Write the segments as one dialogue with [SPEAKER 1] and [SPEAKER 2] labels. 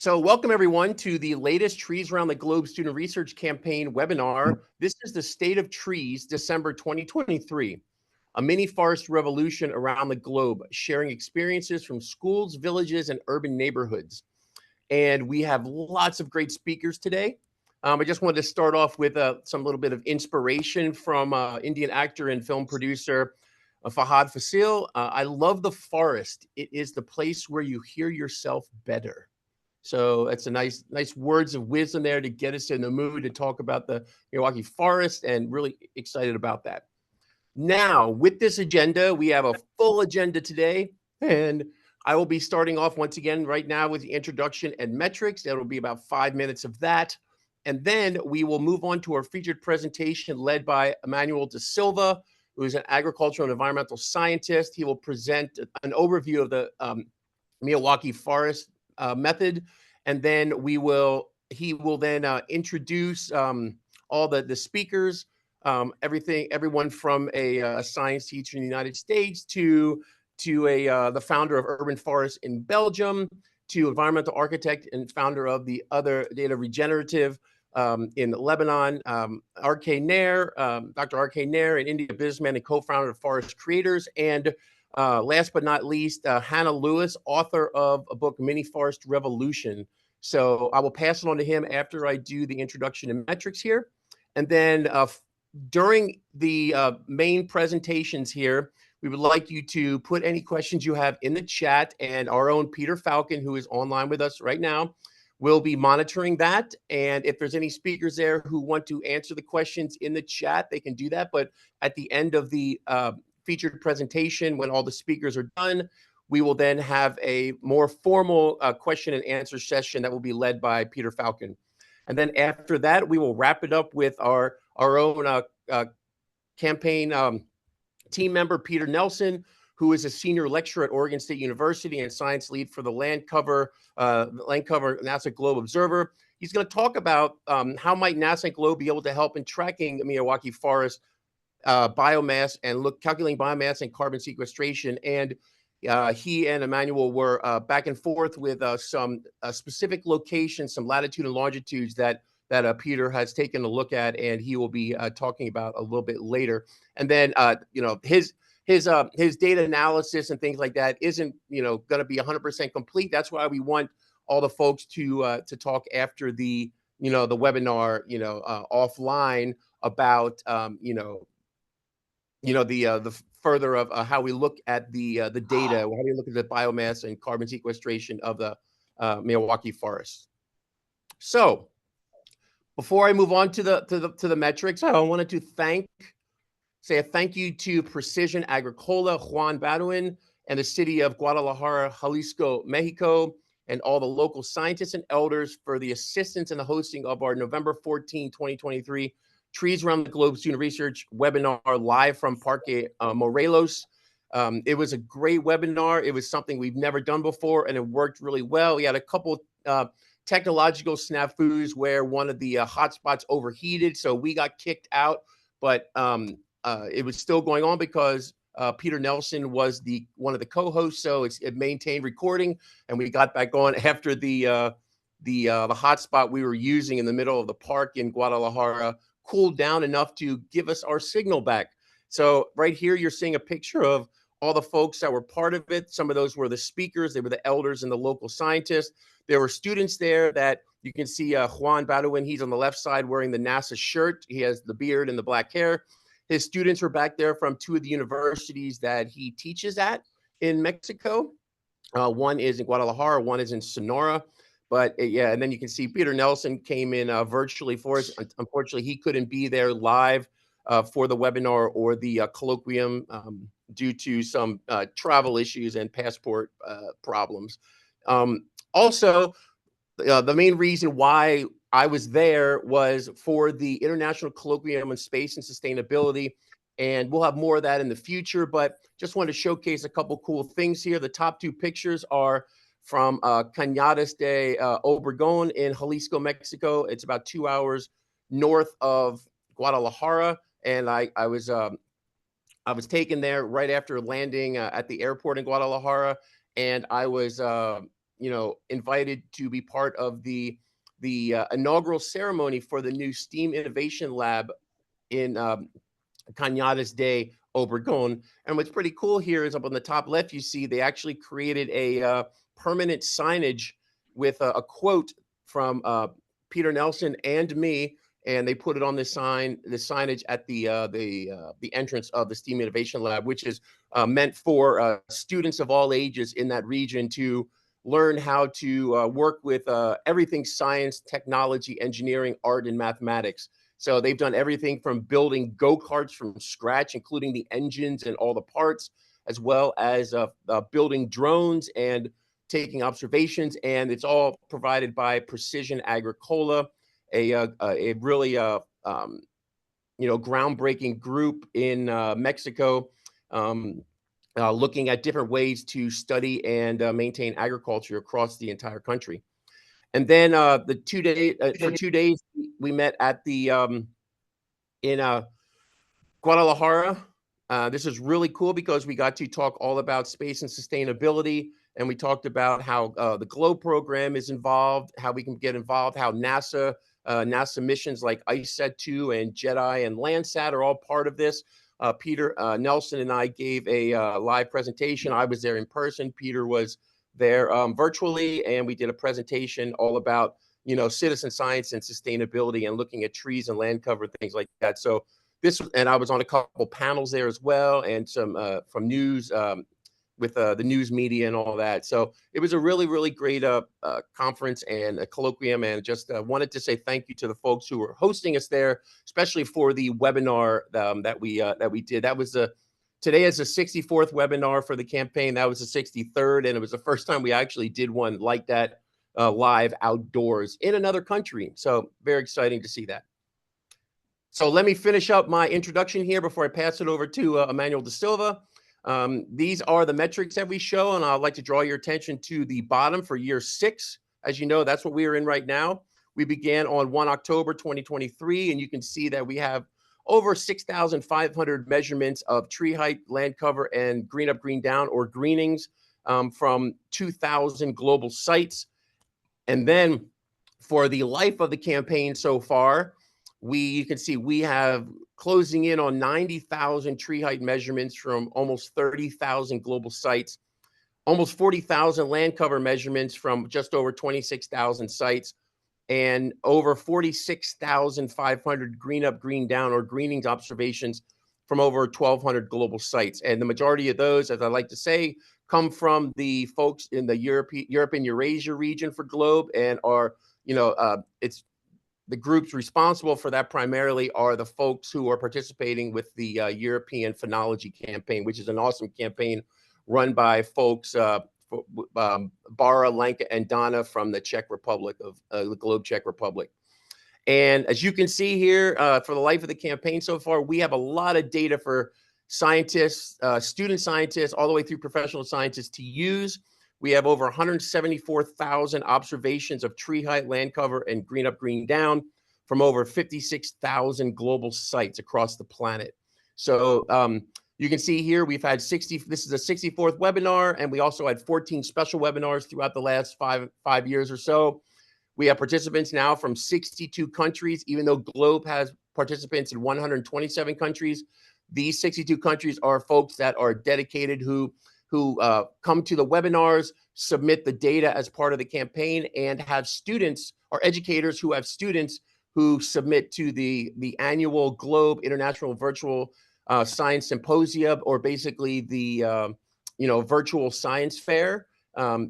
[SPEAKER 1] So welcome everyone to the latest Trees Around the Globe Student Research Campaign webinar. This is the State of Trees, December 2023, a mini forest revolution around the globe, sharing experiences from schools, villages, and urban neighborhoods. And we have lots of great speakers today. I just wanted to start off with some little bit of inspiration from Indian actor and film producer Fahad Fasil. I love the forest. It is the place where you hear yourself better. So it's a nice words of wisdom there to get us in the mood to talk about the Miyawaki Forest, and really excited about that. Now, with this agenda, we have a full agenda today, and I will be starting off once again right now with the introduction and metrics. That'll be about 5 minutes of that. And then we will move on to our featured presentation led by Emmanuel Da Silva, who is an agricultural and environmental scientist. He will present an overview of the Miyawaki Forest method, and then he will then introduce all the speakers, everyone from a science teacher in the United States to the founder of Urban Forests in Belgium, to environmental architect and founder of the other data regenerative in Lebanon, R.K. Nair, Dr. R.K. Nair, an India businessman and co-founder of Forest Creators, and last but not least, Hannah Lewis, author of a book, Mini Forest Revolution. So I will pass it on to him after I do the introduction and metrics here. And then during the main presentations here, we would like you to put any questions you have in the chat, and our own Peter Falcon, who is online with us right now, will be monitoring that. And if there's any speakers there who want to answer the questions in the chat, they can do that. But at the end of the featured presentation, when all the speakers are done, we will then have a more formal question and answer session that will be led by Peter Falcon. And then after that, we will wrap it up with our own campaign team member, Peter Nelson, who is a senior lecturer at Oregon State University and science lead for the Land Cover NASA Globe Observer. He's going to talk about how might NASA and Globe be able to help in tracking Miyawaki Forest biomass and calculating biomass and carbon sequestration. And he and Emmanuel were back and forth with some specific locations, some latitude and longitudes that Peter has taken a look at, and he will be talking about a little bit later. And then his data analysis and things like that isn't going to be 100% complete. That's why we want all the folks to talk after the the webinar offline about the further of how we look at the data, how we look at the biomass and carbon sequestration of the Miyawaki Forest. So before I move on to the metrics, I wanted to say a thank you to Precision Agricola, Juan Badwin, and the city of Guadalajara, Jalisco, Mexico, and all the local scientists and elders for the assistance in the hosting of our November 14, 2023 Trees Around the Globe Student Research webinar live from Parque Morelos. It was a great webinar. It was something we've never done before, and it worked really well. We had a couple technological snafus where one of the hotspots overheated, so we got kicked out, but it was still going on because Peter Nelson was one of the co-hosts, so it maintained recording, and we got back on after the hotspot we were using in the middle of the park in Guadalajara cooled down enough to give us our signal back. So right here, you're seeing a picture of all the folks that were part of it. Some of those were the speakers. They were the elders and the local scientists. There were students there that you can see Juan Badwin. He's on the left side wearing the NASA shirt. He has the beard and the black hair. His students were back there from two of the universities that he teaches at in Mexico. One is in Guadalajara, one is in Sonora. But yeah, and then you can see Peter Nelson came in virtually for us. Unfortunately, he couldn't be there live for the webinar or the colloquium due to some travel issues and passport problems. Also, the main reason why I was there was for the International Colloquium on Space and Sustainability, and we'll have more of that in the future, but just wanted to showcase a couple cool things here. The top two pictures are from Cañadas de Obregón in Jalisco, Mexico. It's about 2 hours north of Guadalajara, and I was taken there right after landing at the airport in Guadalajara, and I was invited to be part of the inaugural ceremony for the new STEAM Innovation Lab in Cañadas de Obregón. And what's pretty cool here is up on the top left, you see they actually created a permanent signage with a quote from Peter Nelson and me, and they put it on the signage at the entrance of the STEAM Innovation Lab, which is meant for students of all ages in that region to learn how to work with everything science, technology, engineering, art, and mathematics. So they've done everything from building go-karts from scratch, including the engines and all the parts, as well as building drones and taking observations. And it's all provided by Precision Agricola, a really groundbreaking group in Mexico, looking at different ways to study and maintain agriculture across the entire country. And then for 2 days, we met at the in Guadalajara. This is really cool because we got to talk all about space and sustainability, and we talked about how the GLOBE program is involved, how we can get involved, how NASA missions like ICESat-2 and JEDI and Landsat are all part of this. Peter Nelson and I gave a live presentation. I was there in person. Peter was there virtually, and we did a presentation all about citizen science and sustainability and looking at trees and land cover, things like that. So and I was on a couple panels there as well, and some from news with the news media and all that. So it was a really, really great conference and a colloquium, and just wanted to say thank you to the folks who were hosting us there, especially for the webinar that we did. That was today is the 64th webinar for the campaign. That was the 63rd, and it was the first time we actually did one like that live outdoors in another country. So very exciting to see that. So let me finish up my introduction here before I pass it over to Emmanuel da Silva. These are the metrics that we show, and I'd like to draw your attention to the bottom for year 6. As you know, that's what we are in right now. We began on 1 October 2023, and you can see that we have over 6,500 measurements of tree height, land cover, and green up, green down, or greenings from 2,000 global sites. And then for the life of the campaign so far, you can see we have closing in on 90,000 tree height measurements from almost 30,000 global sites, almost 40,000 land cover measurements from just over 26,000 sites, and over 46,500 green up, green down, or greenings observations from over 1,200 global sites. And the majority of those, as I like to say, come from the folks in the Europe and Eurasia region for GLOBE, and are, it's the groups responsible for that primarily are the folks who are participating with the European Phenology Campaign, which is an awesome campaign run by folks, Bara, Lenka, and Donna from the Czech Republic the GLOBE Czech Republic. And as you can see here, for the life of the campaign so far, we have a lot of data for scientists, student scientists, all the way through professional scientists to use. We have over 174,000 observations of tree height, land cover, and green up, green down from over 56,000 global sites across the planet. So you can see here we've had this is the 64th webinar, and we also had 14 special webinars throughout the last five years or so. We have participants now from 62 countries, even though GLOBE has participants in 127 countries. These 62 countries are folks that are dedicated who come to the webinars, submit the data as part of the campaign, and have students or educators who have students who submit to the annual GLOBE International Virtual Science Symposium, or basically the virtual science fair.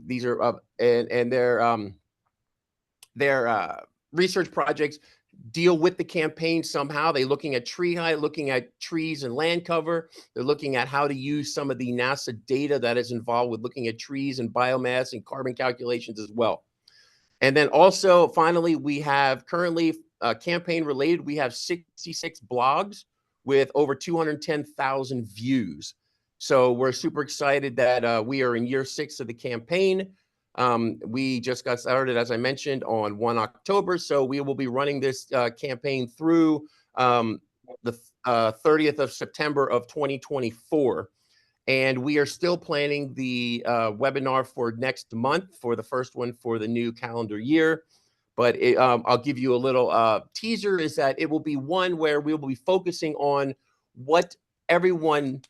[SPEAKER 1] These are and their research projects deal with the campaign somehow. They're looking at tree height, looking at trees and land cover. They're looking at how to use some of the NASA data that is involved with looking at trees and biomass and carbon calculations as well. And then also, finally, we have currently campaign related, we have 66 blogs with over 210,000 views. So we're super excited that we are in year 6 of the campaign. We just got started, as I mentioned, on 1 October. So we will be running this campaign through the 30th of September of 2024. And we are still planning the webinar for next month, for the first one for the new calendar year. But I'll give you a little teaser, is that it will be one where we will be focusing on what everyone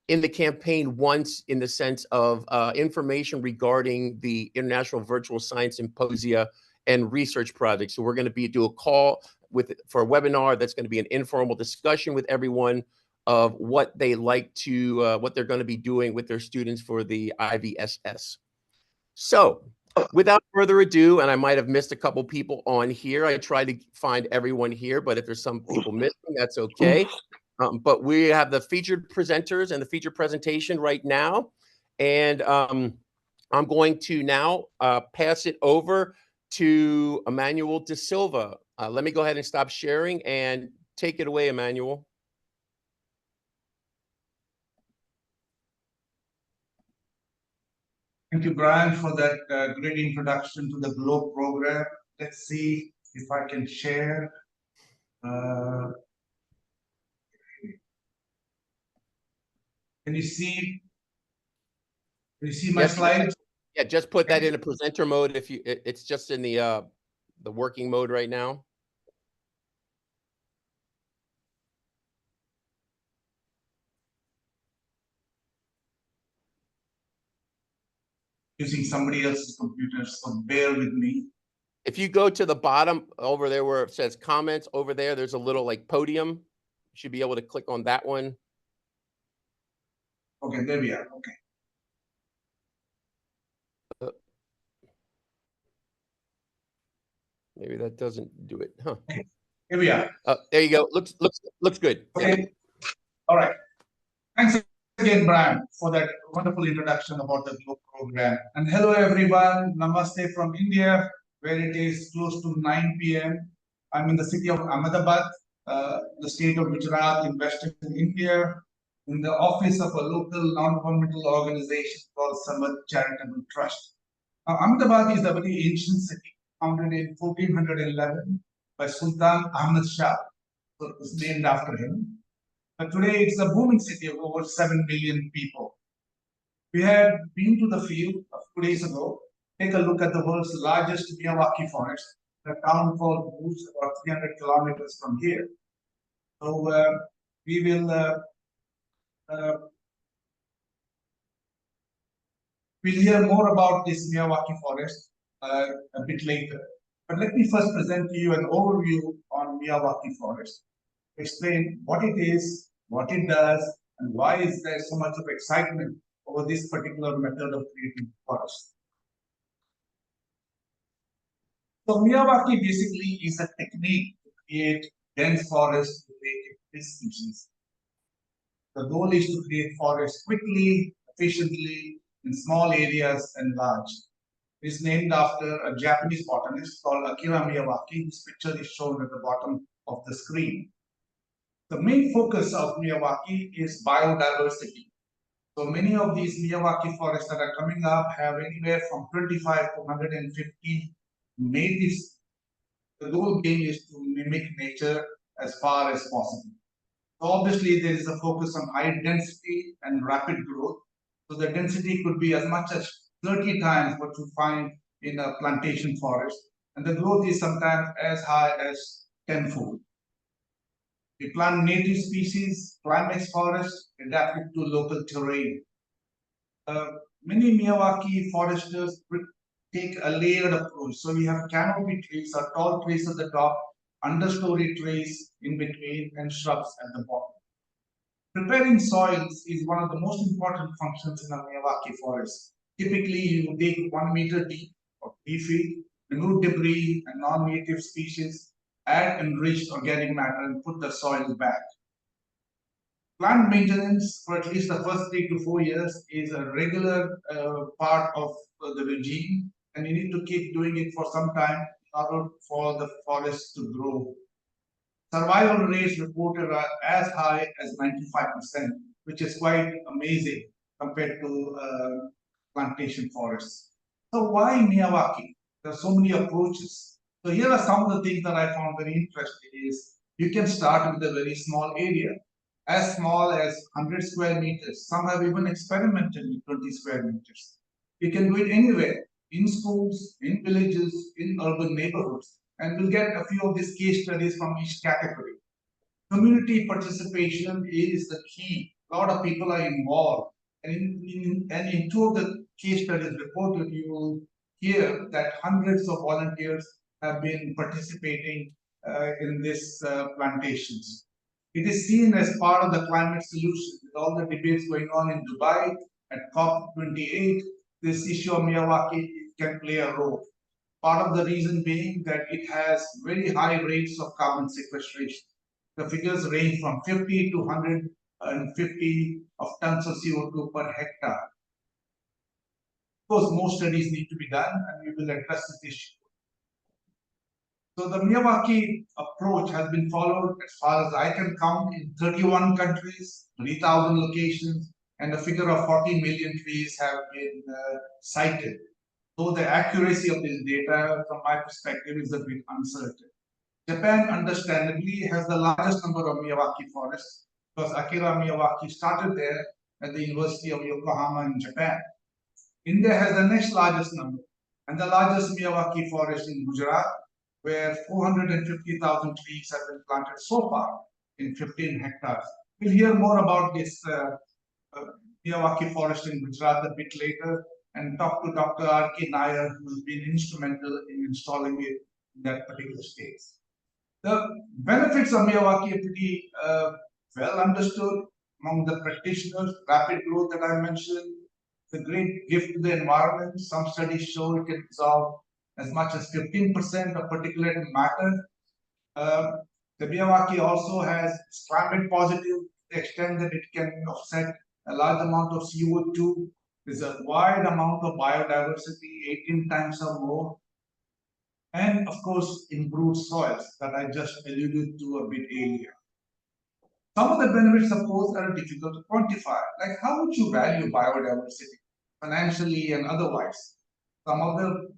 [SPEAKER 1] in the campaign wants, in the sense of information regarding the International Virtual Science Symposia and research projects. So we're going to do a call for a webinar that's going to be an informal discussion with everyone of what they like to, what they're going to be doing with their students for the IVSS. So without further ado, and I might have missed a couple people on here, I tried to find everyone here, but if there's some people missing, that's okay. But we have the featured presenters and the featured presentation right now. And I'm going to now pass it over to Emmanuel De Silva. Let me go ahead and stop sharing and take it away, Emmanuel.
[SPEAKER 2] Thank you, Brian, for that great introduction to the GLOBE program. Let's see if I can share. Can you see my slides?
[SPEAKER 1] Yeah, just put that in a presenter mode. If you, it's just in the working mode right now.
[SPEAKER 2] Using somebody else's computer, so bear with me.
[SPEAKER 1] If you go to the bottom over there where it says comments over there, there's a little like podium. You should be able to click on that one.
[SPEAKER 2] Okay, there we are. Okay.
[SPEAKER 1] Maybe that doesn't do it, huh?
[SPEAKER 2] Okay. Here we are.
[SPEAKER 1] There you go. Looks good.
[SPEAKER 2] Okay. Yeah. All right. Thanks again, Brian, for that wonderful introduction about the GLOBE program. And hello, everyone. Namaste from India, where it is close to 9 p.m. I'm in the city of Ahmedabad, the state of Gujarat in Western India, in the office of a local non-governmental organization called Samad Charitable Trust. Ahmedabad is a very ancient city, founded in 1411 by Sultan Ahmad Shah. So it was named after him. But today it's a booming city of over 7 million people. We had been to the field a few days ago. Take a look at the world's largest Miyawaki forest, a town called Boots, about 300 kilometers from here. So we will we'll hear more about this Miyawaki forest a bit later. But let me first present to you an overview on Miyawaki forest. Explain what it is, what it does, and why is there so much of excitement over this particular method of creating forests. So Miyawaki basically is a technique to create dense forests with native species. The goal is to create forests quickly, efficiently, in small areas and large. It is named after a Japanese botanist called Akira Miyawaki, whose picture is shown at the bottom of the screen. The main focus of Miyawaki is biodiversity. So many of these Miyawaki forests that are coming up have anywhere from 25 to 150 natives. The goal being is to mimic nature as far as possible. So obviously, there is a focus on high density and rapid growth. So the density could be as much as 30 times what you find in a plantation forest. And the growth is sometimes as high as tenfold. We plant native species, climax forests, adapted to local terrain. Many Miyawaki foresters take a layered approach. So we have canopy trees or tall trees at the top, understory trees in between, and shrubs at the bottom. Preparing soils is one of the most important functions in a Miyawaki forest. Typically, you dig 1 meter deep or 3 feet, remove debris and non-native species, add enriched organic matter, and put the soil back. Plant maintenance for at least the first 3 to 4 years is a regular part of the regime, and you need to keep doing it for some time in order for the forest to grow. Survival rates reported are as high as 95%, which is quite amazing compared to plantation forests. So why Miyawaki? There are so many approaches. So here are some of the things that I found very interesting is you can start with a very small area. as small as 100 square meters. Some have even experimented with 20 square meters. You can do it anywhere, in schools, in villages, in urban neighborhoods. And we'll get a few of these case studies from each category. Community participation is the key. A lot of people are involved. And in two of the case studies reported, you will hear that hundreds of volunteers have been participating in these plantations. It is seen as part of the climate solution. With all the debates going on in Dubai at COP28, this issue of Miyawaki can play a role. Part of the reason being that it has very high rates of carbon sequestration. The figures range from 50 to 150 of tons of CO2 per hectare. Of course, more studies need to be done, and we will address this issue. So the Miyawaki approach has been followed, as far as I can count, in 31 countries, 3,000 locations, and a figure of 40 million trees have been cited. Though the accuracy of this data, from my perspective, is a bit uncertain. Japan, understandably, has the largest number of Miyawaki forests because Akira Miyawaki started there at the University of Yokohama in Japan. India has the next largest number and the largest Miyawaki forest in Gujarat, where 450,000 trees have been planted so far in 15 hectares. We'll hear more about this Miyawaki forest in Gujarat a bit later and talk to Dr. R.K. Nair, who's been instrumental in installing it in that particular state. The benefits of Miyawaki are pretty well understood among the practitioners. Rapid growth that I mentioned, it's a great gift to the environment. Some studies show it can absorb as much as 15% of particulate matter. The Miyawaki also has climate positive to the extent that it can offset a large amount of CO2. There's a wide amount of biodiversity, 18 times or more. And of course, improved soils that I just alluded to a bit earlier. Some of the benefits, of course, are difficult to quantify. Like, how would you value biodiversity financially and otherwise? Some of the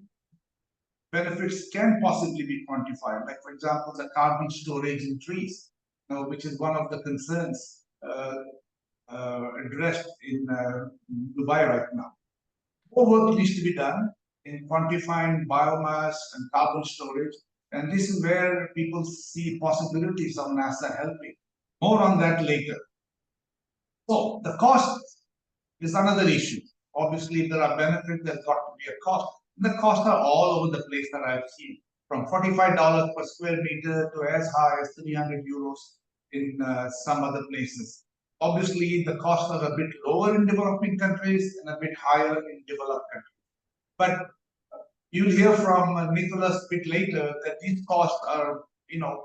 [SPEAKER 2] benefits can possibly be quantified, like, for example, the carbon storage in trees, which is one of the concerns addressed in Dubai right now. More work needs to be done in quantifying biomass and carbon storage, and this is where people see possibilities of NASA helping. More on that later. So the cost is another issue. Obviously, if there are benefits, there's got to be a cost. The costs are all over the place that I've seen, from $45 per square meter to as high as 300 euros in some other places. Obviously, the costs are a bit lower in developing countries and a bit higher in developed countries. But you'll hear from Nicholas a bit later that these costs are,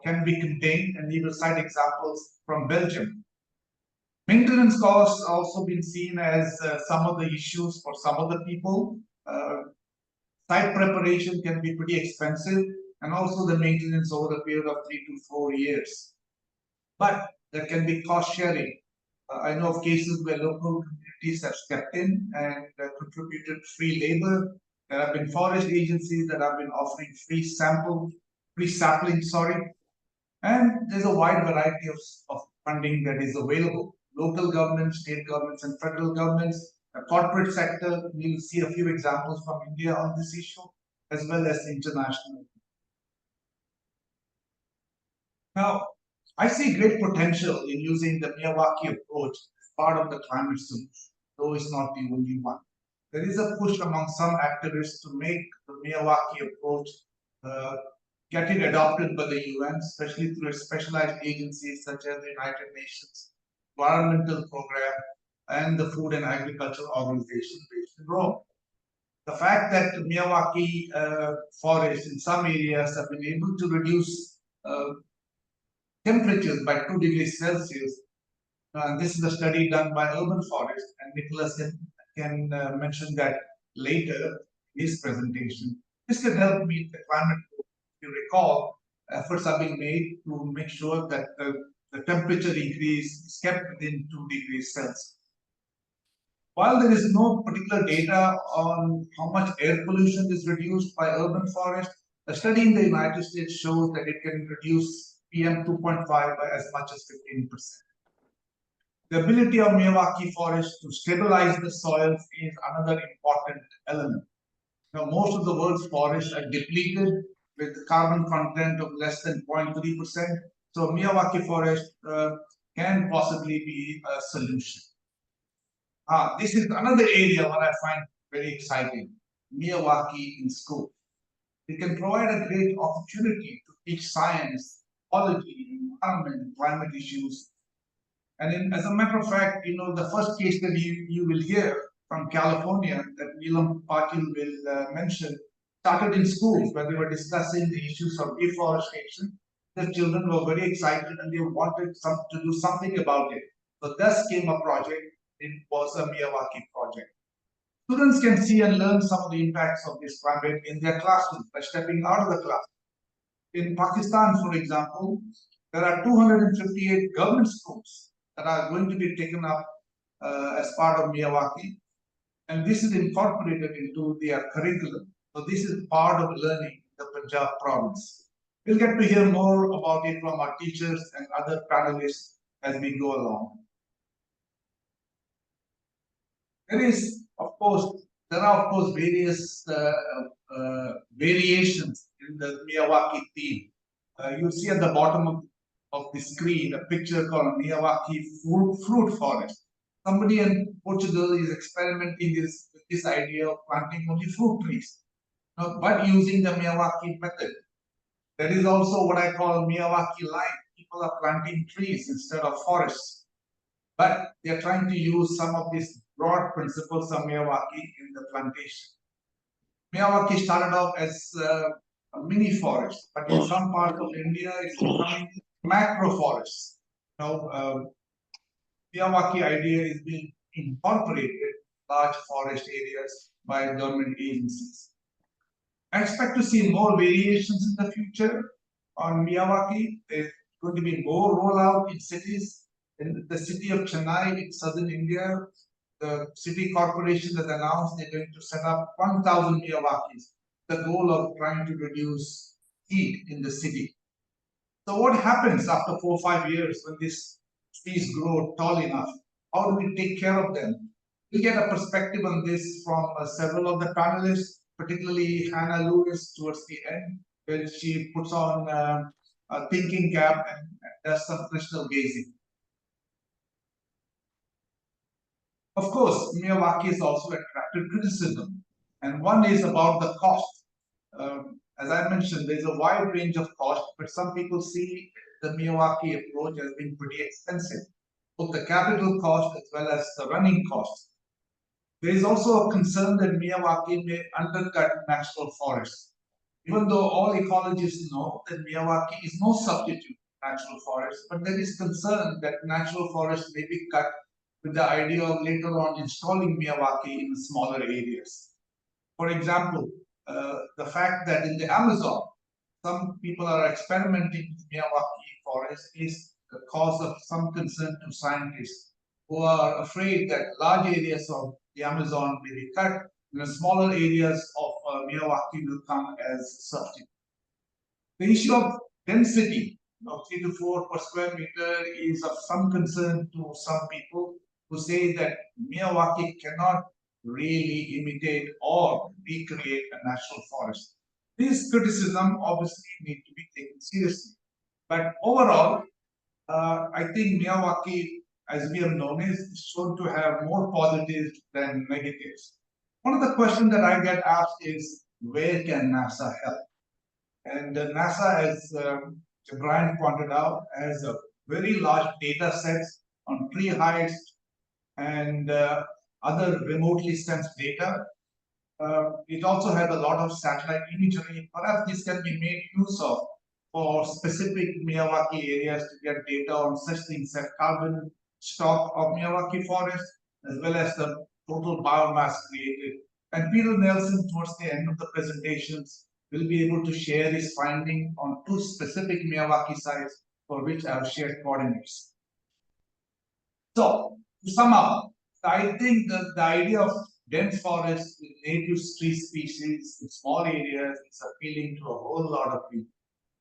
[SPEAKER 2] can be contained, and he will cite examples from Belgium. Maintenance costs also been seen as some of the issues for some of the people. Site preparation can be pretty expensive, and also the maintenance over a period of 3 to 4 years. But there can be cost sharing. I know of cases where local communities have stepped in and contributed free labor. There have been forest agencies that have been offering free sapling, and there's a wide variety of funding that is available. Local governments, state governments, and federal governments, the corporate sector. We'll see a few examples from India on this issue, as well as international. Now, I see great potential in using the Miyawaki approach as part of the climate solution, though it's not the only one. There is a push among some activists to make the Miyawaki approach get it adopted by the UN, especially through specialized agencies such as the United Nations Environmental Program and the Food and Agriculture Organization based in Rome. The fact that Miyawaki forests in some areas have been able to reduce temperatures by 2 degrees Celsius. And this is a study done by Urban Forest, and Nicholas can mention that later in his presentation. This can help meet the climate goal. If you recall, efforts are being made to make sure that the temperature increase is kept within 2 degrees Celsius. While there is no particular data on how much air pollution is reduced by urban forest, a study in the United States shows that it can reduce PM 2.5 by as much as 15%. The ability of Miyawaki Forest to stabilize the soils is another important element. Now, most of the world's forests are depleted with carbon content of less than 0.3%. So Miyawaki Forest can possibly be a solution. This is another area what I find very exciting, Miyawaki in school. It can provide a great opportunity to teach science, ecology, environment, climate issues. And as a matter of fact, the first case that you will hear from California that Neelam Patil will mention started in schools where they were discussing the issues of deforestation. The children were very excited and they wanted to do something about it. So thus came a project. It was a Miyawaki project. Students can see and learn some of the impacts of this climate in their classrooms by stepping out of the class. In Pakistan, for example, there are 258 government schools that are going to be taken up as part of Miyawaki, and this is incorporated into their curriculum. So this is part of learning in the Punjab province. We'll get to hear more about it from our teachers and other panelists as we go along. There are of course various variations in the Miyawaki theme. You see at the bottom of the screen a picture called Miyawaki fruit forest. Somebody in Portugal is experimenting with this idea of planting only fruit trees, but using the Miyawaki method. There is also what I call Miyawaki line. People are planting trees instead of forests, but they are trying to use some of these broad principles of Miyawaki in the plantation. Miyawaki started off as a mini forest, but in some parts of India, it's becoming macro forests. Now, Miyawaki idea is being incorporated in large forest areas by government agencies. I expect to see more variations in the future on Miyawaki. There's going to be more rollout in cities. In the city of Chennai in southern India, the city corporation has announced they're going to set up 1,000 Miyawakis, the goal of trying to reduce heat in the city. So what happens after 4 or 5 years when these trees grow tall enough? How do we take care of them? We get a perspective on this from several of the panelists, particularly Hannah Lewis towards the end, where she puts on a thinking cap and does some crystal gazing. Of course, Miyawaki has also attracted criticism, and one is about the cost. As I mentioned, there's a wide range of cost, but some people see the Miyawaki approach as being pretty expensive, both the capital cost as well as the running costs. There is also a concern that Miyawaki may undercut natural forests. Even though all ecologists know that Miyawaki is no substitute for natural forests, but there is concern that natural forests may be cut with the idea of later on installing Miyawaki in smaller areas. For example, the fact that in the Amazon, some people are experimenting with Miyawaki forest is the cause of some concern to scientists who are afraid that large areas of the Amazon may be cut and the smaller areas of Miyawaki will come as substitute. The issue of density of 3 to 4 per square meter is of some concern to some people who say that Miyawaki cannot really imitate or recreate a natural forest. These criticisms obviously need to be taken seriously. But overall, I think Miyawaki, as we have known, is shown to have more positives than negatives. One of the questions that I get asked is, where can NASA help? And NASA, as Brian pointed out, has a very large data sets on tree heights and other remotely sensed data. It also has a lot of satellite imagery. Perhaps this can be made use of for specific Miyawaki areas to get data on such things as carbon stock of Miyawaki forest, as well as the total biomass created. And Peter Nelson, towards the end of the presentations, will be able to share his finding on 2 specific Miyawaki sites for which I have shared coordinates. So, to sum up, I think that the idea of dense forests with native tree species in small areas is appealing to a whole lot of people,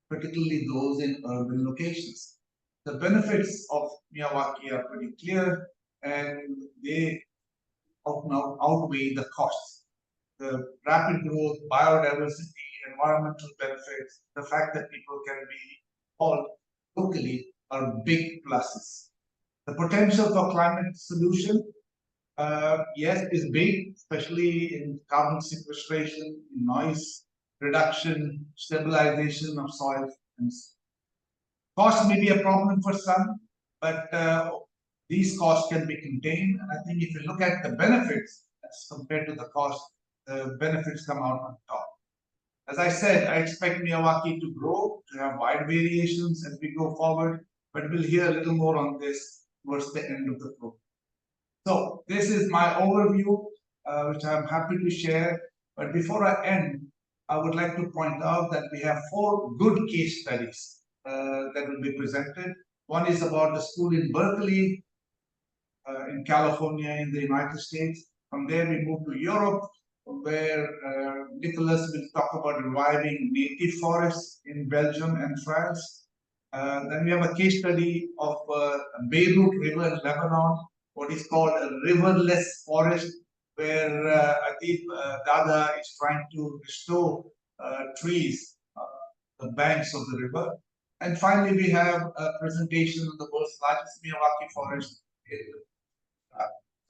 [SPEAKER 2] particularly those in urban locations. The benefits of Miyawaki are pretty clear, and they outweigh the costs. The rapid growth, biodiversity, environmental benefits, the fact that people can be all locally are big pluses. The potential for climate solution, yes, is big, especially in carbon sequestration, in noise reduction, stabilization of soil, and cost may be a problem for some, but these costs can be contained. And I think if you look at the benefits as compared to the cost, the benefits come out on top. As I said, I expect Miyawaki to grow, to have wide variations as we go forward, but we'll hear a little more on this towards the end of the program. So this is my overview, which I'm happy to share. But before I end, I would like to point out that we have 4 good case studies that will be presented. One is about the school in Berkeley, in California, in the United States. From there, we move to Europe, where Nicholas will talk about reviving native forests in Belgium and France. Then we have a case study of Beirut River in Lebanon, what is called a riverless forest, where Adib Dada is trying to restore trees, the banks of the river. And finally, we have a presentation of the world's largest Miyawaki forest.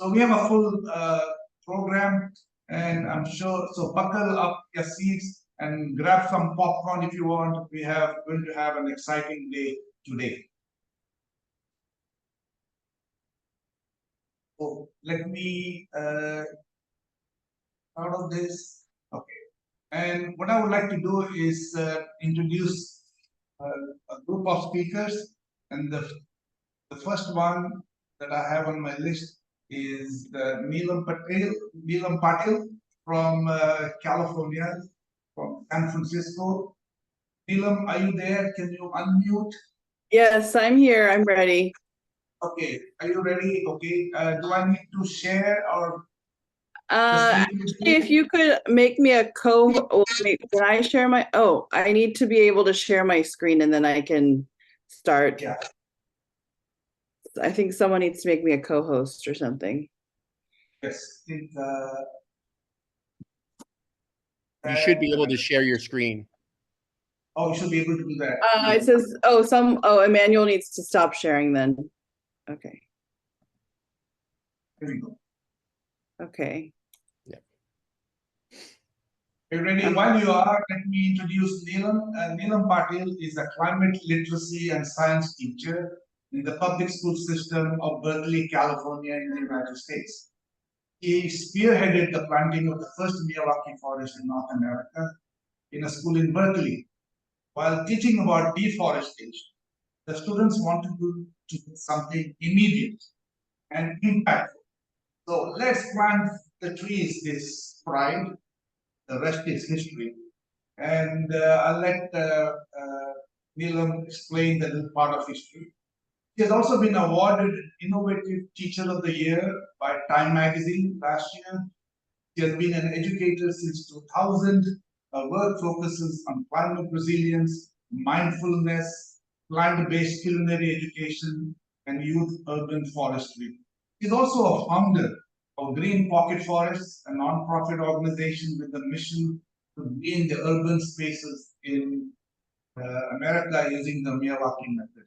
[SPEAKER 2] So we have a full program, and I'm sure, so buckle up your seats and grab some popcorn if you want. We are going to have an exciting day today. So let me out of this. Okay. And what I would like to do is introduce a group of speakers. And the first one that I have on my list is Neelam Patil from California, from San Francisco. Neelam, are you there? Can you unmute?
[SPEAKER 3] Yes, I'm here. I'm ready.
[SPEAKER 2] Okay. Are you ready? Okay. Do I need to share or?
[SPEAKER 3] Actually, if you could make me a can I share my, I need to be able to share my screen and then I can start.
[SPEAKER 2] Yeah.
[SPEAKER 3] I think someone needs to make me a co-host or something.
[SPEAKER 2] Yes.
[SPEAKER 1] You should be able to share your screen.
[SPEAKER 2] Oh, you should be able to do that.
[SPEAKER 3] It says, Emmanuel needs to stop sharing then. Okay.
[SPEAKER 2] Here we go.
[SPEAKER 3] Okay.
[SPEAKER 2] Yeah. You're ready? While you are, let me introduce Neelam. Neelam Patil is a climate literacy and science teacher in the public school system of Berkeley, California, in the United States. He spearheaded the planting of the first Miyawaki forest in North America in a school in Berkeley. While teaching about deforestation, the students wanted to do something immediate and impactful. So let's plant the trees, this pride. The rest is history. And I'll let Neelam explain the little part of history. He has also been awarded Innovative Teacher of the Year by Time Magazine last year. He has been an educator since 2000. Her work focuses on climate resilience, mindfulness, plant-based culinary education, and youth urban forestry. He's also a founder of Green Pocket Forests, a non-profit organization with a mission to green the urban spaces in America using the Miyawaki method.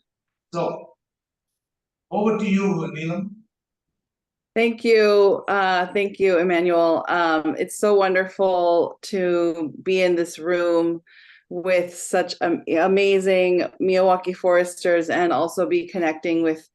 [SPEAKER 2] So, over to you, Neelam.
[SPEAKER 3] Thank you. Thank you, Emmanuel. It's so wonderful to be in this room with such amazing Miyawaki foresters and also be connecting with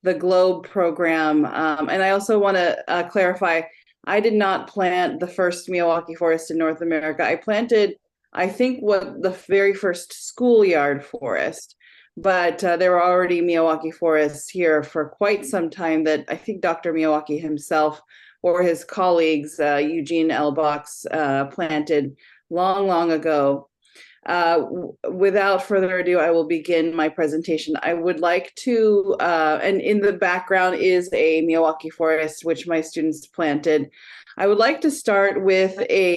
[SPEAKER 3] the GLOBE program. And I also want to clarify, I did not plant the first Miyawaki forest in North America. I planted, I think, the very first schoolyard forest. But there were already Miyawaki forests here for quite some time that I think Dr. Miyawaki himself or his colleagues, Eugene Elbach's, planted long, long ago. Without further ado, I will begin my presentation. I would like to, and in the background is a Miyawaki forest, which my students planted. I would like to start with a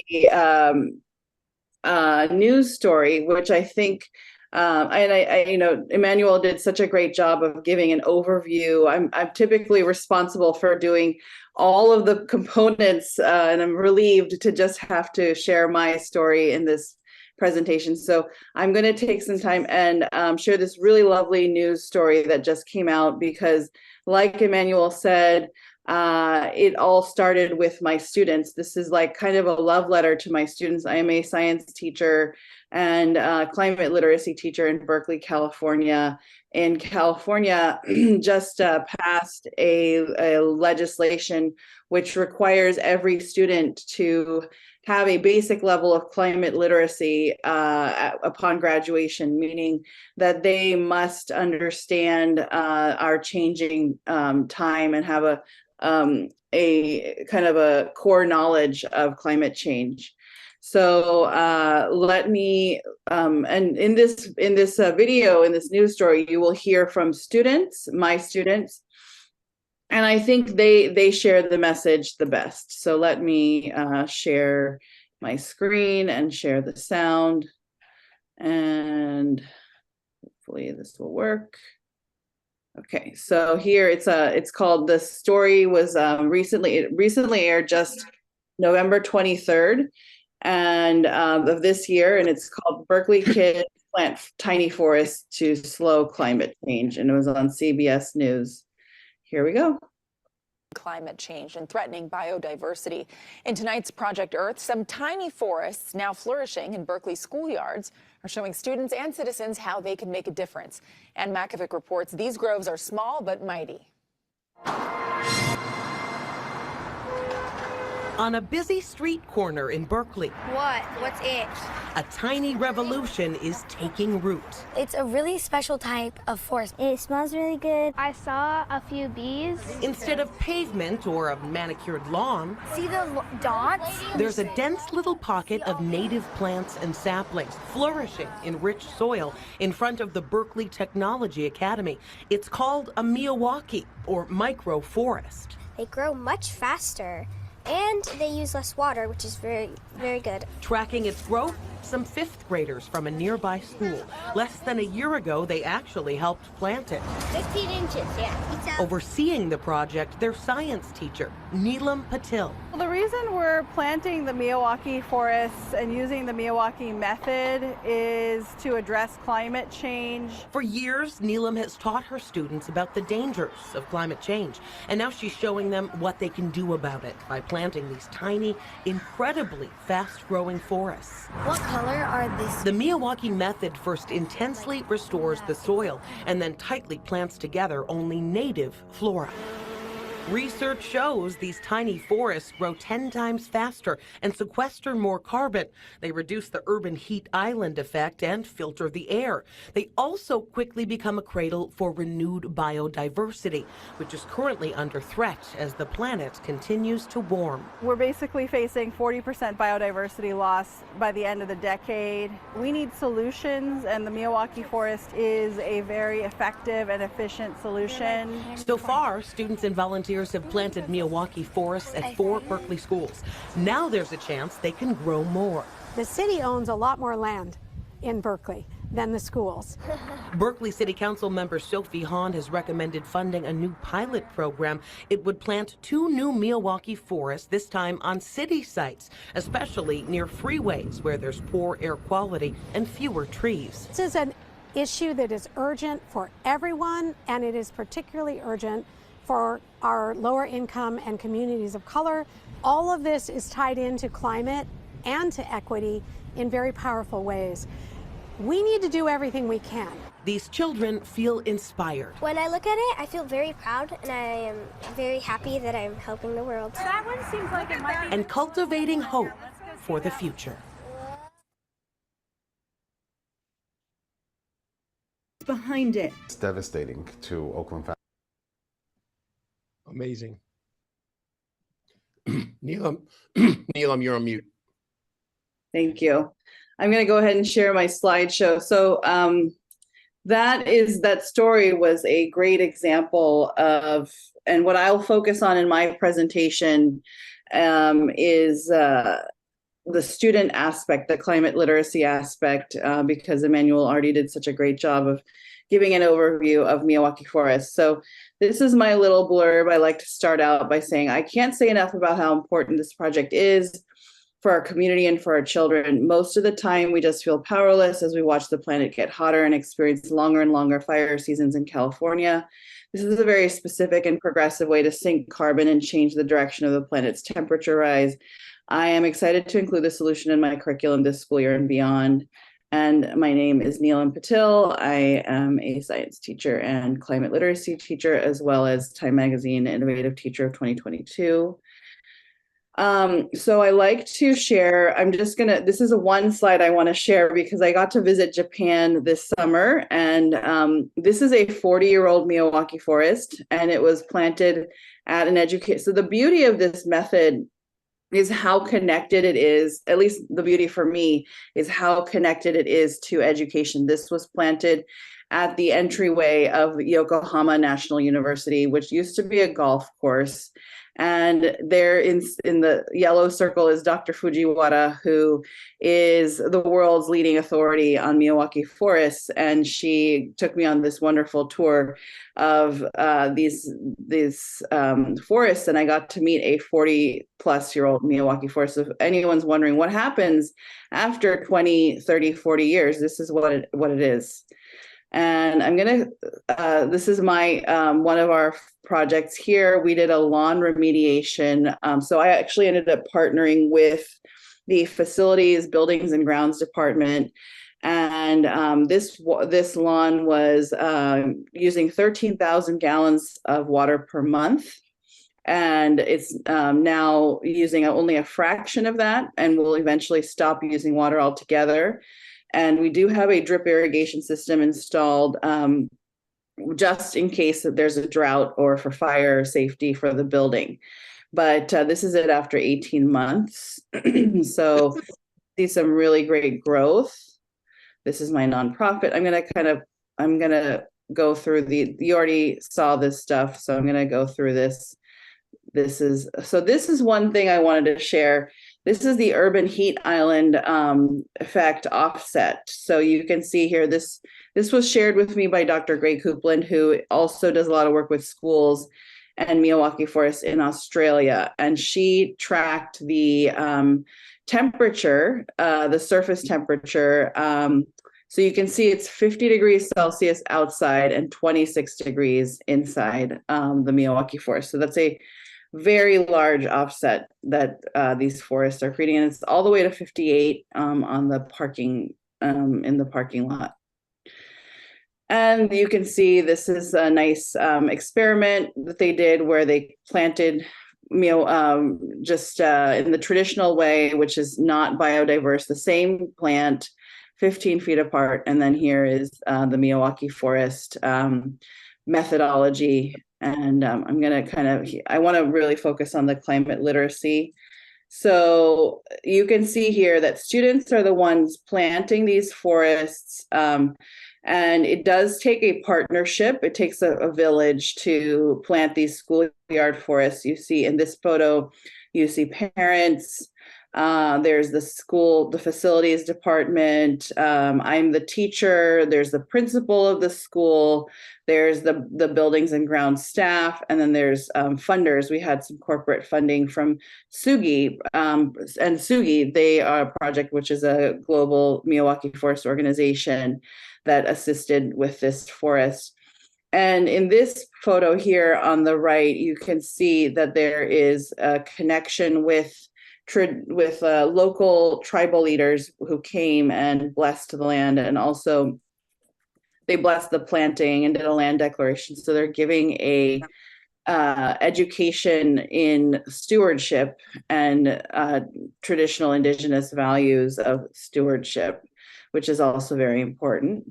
[SPEAKER 3] news story, which I think Emmanuel did such a great job of giving an overview. I'm typically responsible for doing all of the components, and I'm relieved to just have to share my story in this presentation. So I'm going to take some time and share this really lovely news story that just came out, because like Emmanuel said, it all started with my students. This is like kind of a love letter to my students. I am a science teacher and climate literacy teacher in Berkeley, California. And California just passed a legislation which requires every student to have a basic level of climate literacy upon graduation, meaning that they must understand our changing time and have a kind of a core knowledge of climate change. So let me, and in this video, in this news story, you will hear from students, my students, and I think they share the message the best. So let me share my screen and share the sound, and hopefully this will work. Okay, so here it's called, the story was recently aired just November 23rd and of this year, and it's called Berkeley Kids Plant Tiny Forests to Slow Climate Change, and it was on CBS News. Here we go.
[SPEAKER 4] Climate change and threatening biodiversity. In tonight's Project Earth, some tiny forests now flourishing in Berkeley schoolyards are showing students and citizens how they can make a difference. Ann Makovic reports these groves are small but mighty.
[SPEAKER 5] On a busy street corner in Berkeley,
[SPEAKER 6] What's it?
[SPEAKER 5] a tiny revolution is taking root.
[SPEAKER 6] It's a really special type of forest. It smells really good.
[SPEAKER 7] I saw a few bees.
[SPEAKER 5] Instead of pavement or a manicured lawn,
[SPEAKER 6] See the dots?
[SPEAKER 5] there's a dense little pocket of native plants and saplings flourishing in rich soil in front of the Berkeley Technology Academy. It's called a Miyawaki, or micro forest.
[SPEAKER 6] They grow much faster and they use less water, which is very, very good.
[SPEAKER 5] Tracking its growth, some fifth graders from a nearby school. Less than a year ago, they actually helped plant it.
[SPEAKER 6] 15 inches, yeah.
[SPEAKER 5] Overseeing the project, their science teacher, Neelam Patil.
[SPEAKER 8] Well, the reason we're planting the Miyawaki forests and using the Miyawaki method is to address climate change.
[SPEAKER 5] For years, Neelam has taught her students about the dangers of climate change, and now she's showing them what they can do about it by planting these tiny, incredibly fast-growing forests.
[SPEAKER 6] What color are these?
[SPEAKER 5] The Miyawaki method first intensely restores the soil and then tightly plants together only native flora. Research shows these tiny forests grow 10 times faster and sequester more carbon. They reduce the urban heat island effect and filter the air. They also quickly become a cradle for renewed biodiversity, which is currently under threat as the planet continues to warm.
[SPEAKER 8] We're basically facing 40% biodiversity loss by the end of the decade. We need solutions, and the Miyawaki forest is a very effective and efficient solution.
[SPEAKER 5] So far, students and volunteers have planted Miyawaki forests at 4 Berkeley schools. Now there's a chance they can grow more.
[SPEAKER 9] The city owns a lot more land in Berkeley than the schools.
[SPEAKER 5] Berkeley City Council member Sophie Hahn has recommended funding a new pilot program. It would plant 2 new Miyawaki forests, this time on city sites, especially near freeways where there's poor air quality and fewer trees.
[SPEAKER 9] This is an issue that is urgent for everyone, and it is particularly urgent for our lower income and communities of color. All of this is tied into climate and to equity in very powerful ways. We need to do everything we can.
[SPEAKER 5] These children feel inspired.
[SPEAKER 6] When I look at it, I feel very proud and I am very happy that I'm helping the world.
[SPEAKER 8] That one seems like it might be.
[SPEAKER 5] And cultivating hope for the future.
[SPEAKER 10] Behind it.
[SPEAKER 11] It's devastating to Oakland families.
[SPEAKER 1] Amazing. Neelam, you're on mute.
[SPEAKER 3] Thank you. I'm going to go ahead and share my slideshow. So that story was a great example of, and what I'll focus on in my presentation is the student aspect, the climate literacy aspect, because Emmanuel already did such a great job of giving an overview of Miyawaki Forests. So this is my little blurb. I like to start out by saying I can't say enough about how important this project is for our community and for our children. Most of the time, we just feel powerless as we watch the planet get hotter and experience longer and longer fire seasons in California. This is a very specific and progressive way to sink carbon and change the direction of the planet's temperature rise. I am excited to include the solution in my curriculum this school year and beyond. And my name is Neelam Patil. I am a science teacher and climate literacy teacher, as well as Time Magazine Innovative Teacher of 2022. So I like to share, this is a one slide I want to share because I got to visit Japan this summer, and this is a 40-year-old Miyawaki forest, and it was planted at an education. So the beauty of this method is how connected it is, at least the beauty for me, is how connected it is to education. This was planted at the entryway of Yokohama National University, which used to be a golf course. And there in the yellow circle is Dr. Fujiwara, who is the world's leading authority on Miyawaki forests. And she took me on this wonderful tour of these forests. And I got to meet a 40-plus-year-old Miyawaki forest. So if anyone's wondering what happens after 20, 30, 40 years, this is what it is. And I'm this is my, one of our projects here. We did a lawn remediation. So I actually ended up partnering with the Facilities, Buildings and Grounds Department. And this lawn was using 13,000 gallons of water per month. And it's now using only a fraction of that, and will eventually stop using water altogether. And we do have a drip irrigation system installed just in case that there's a drought or for fire safety for the building. But this is it after 18 months. So see some really great growth. This is my nonprofit. I'm gonna go through you already saw this stuff, so I'm gonna go through this. This is one thing I wanted to share. This is the urban heat island effect offset. So you can see here, this was shared with me by Dr. Gray Coupland, who also does a lot of work with schools and Miyawaki forests in Australia. And she tracked the temperature, the surface temperature. So you can see it's 50 degrees Celsius outside and 26 degrees inside the Miyawaki forest. So that's a very large offset that these forests are creating, and it's all the way to 58 on the parking in the parking lot. And you can see this is a nice experiment that they did where they planted just in the traditional way, which is not biodiverse, the same plant 15 feet apart. And then here is the Miyawaki forest methodology. And I'm going to I want to really focus on the climate literacy. So you can see here that students are the ones planting these forests. And it does take a partnership. It takes a village to plant these schoolyard forests. You see in this photo, you see parents. There's the facilities department. I'm the teacher. There's the principal of the school. There's the buildings and grounds staff. And then there's funders. We had some corporate funding from Sugi. And Sugi, they are a project which is a global Miyawaki forest organization that assisted with this forest. And in this photo here on the right, you can see that there is a connection with local tribal leaders who came and blessed the land, and also they blessed the planting and did a land declaration. So they're giving a education in stewardship and traditional indigenous values of stewardship, which is also very important.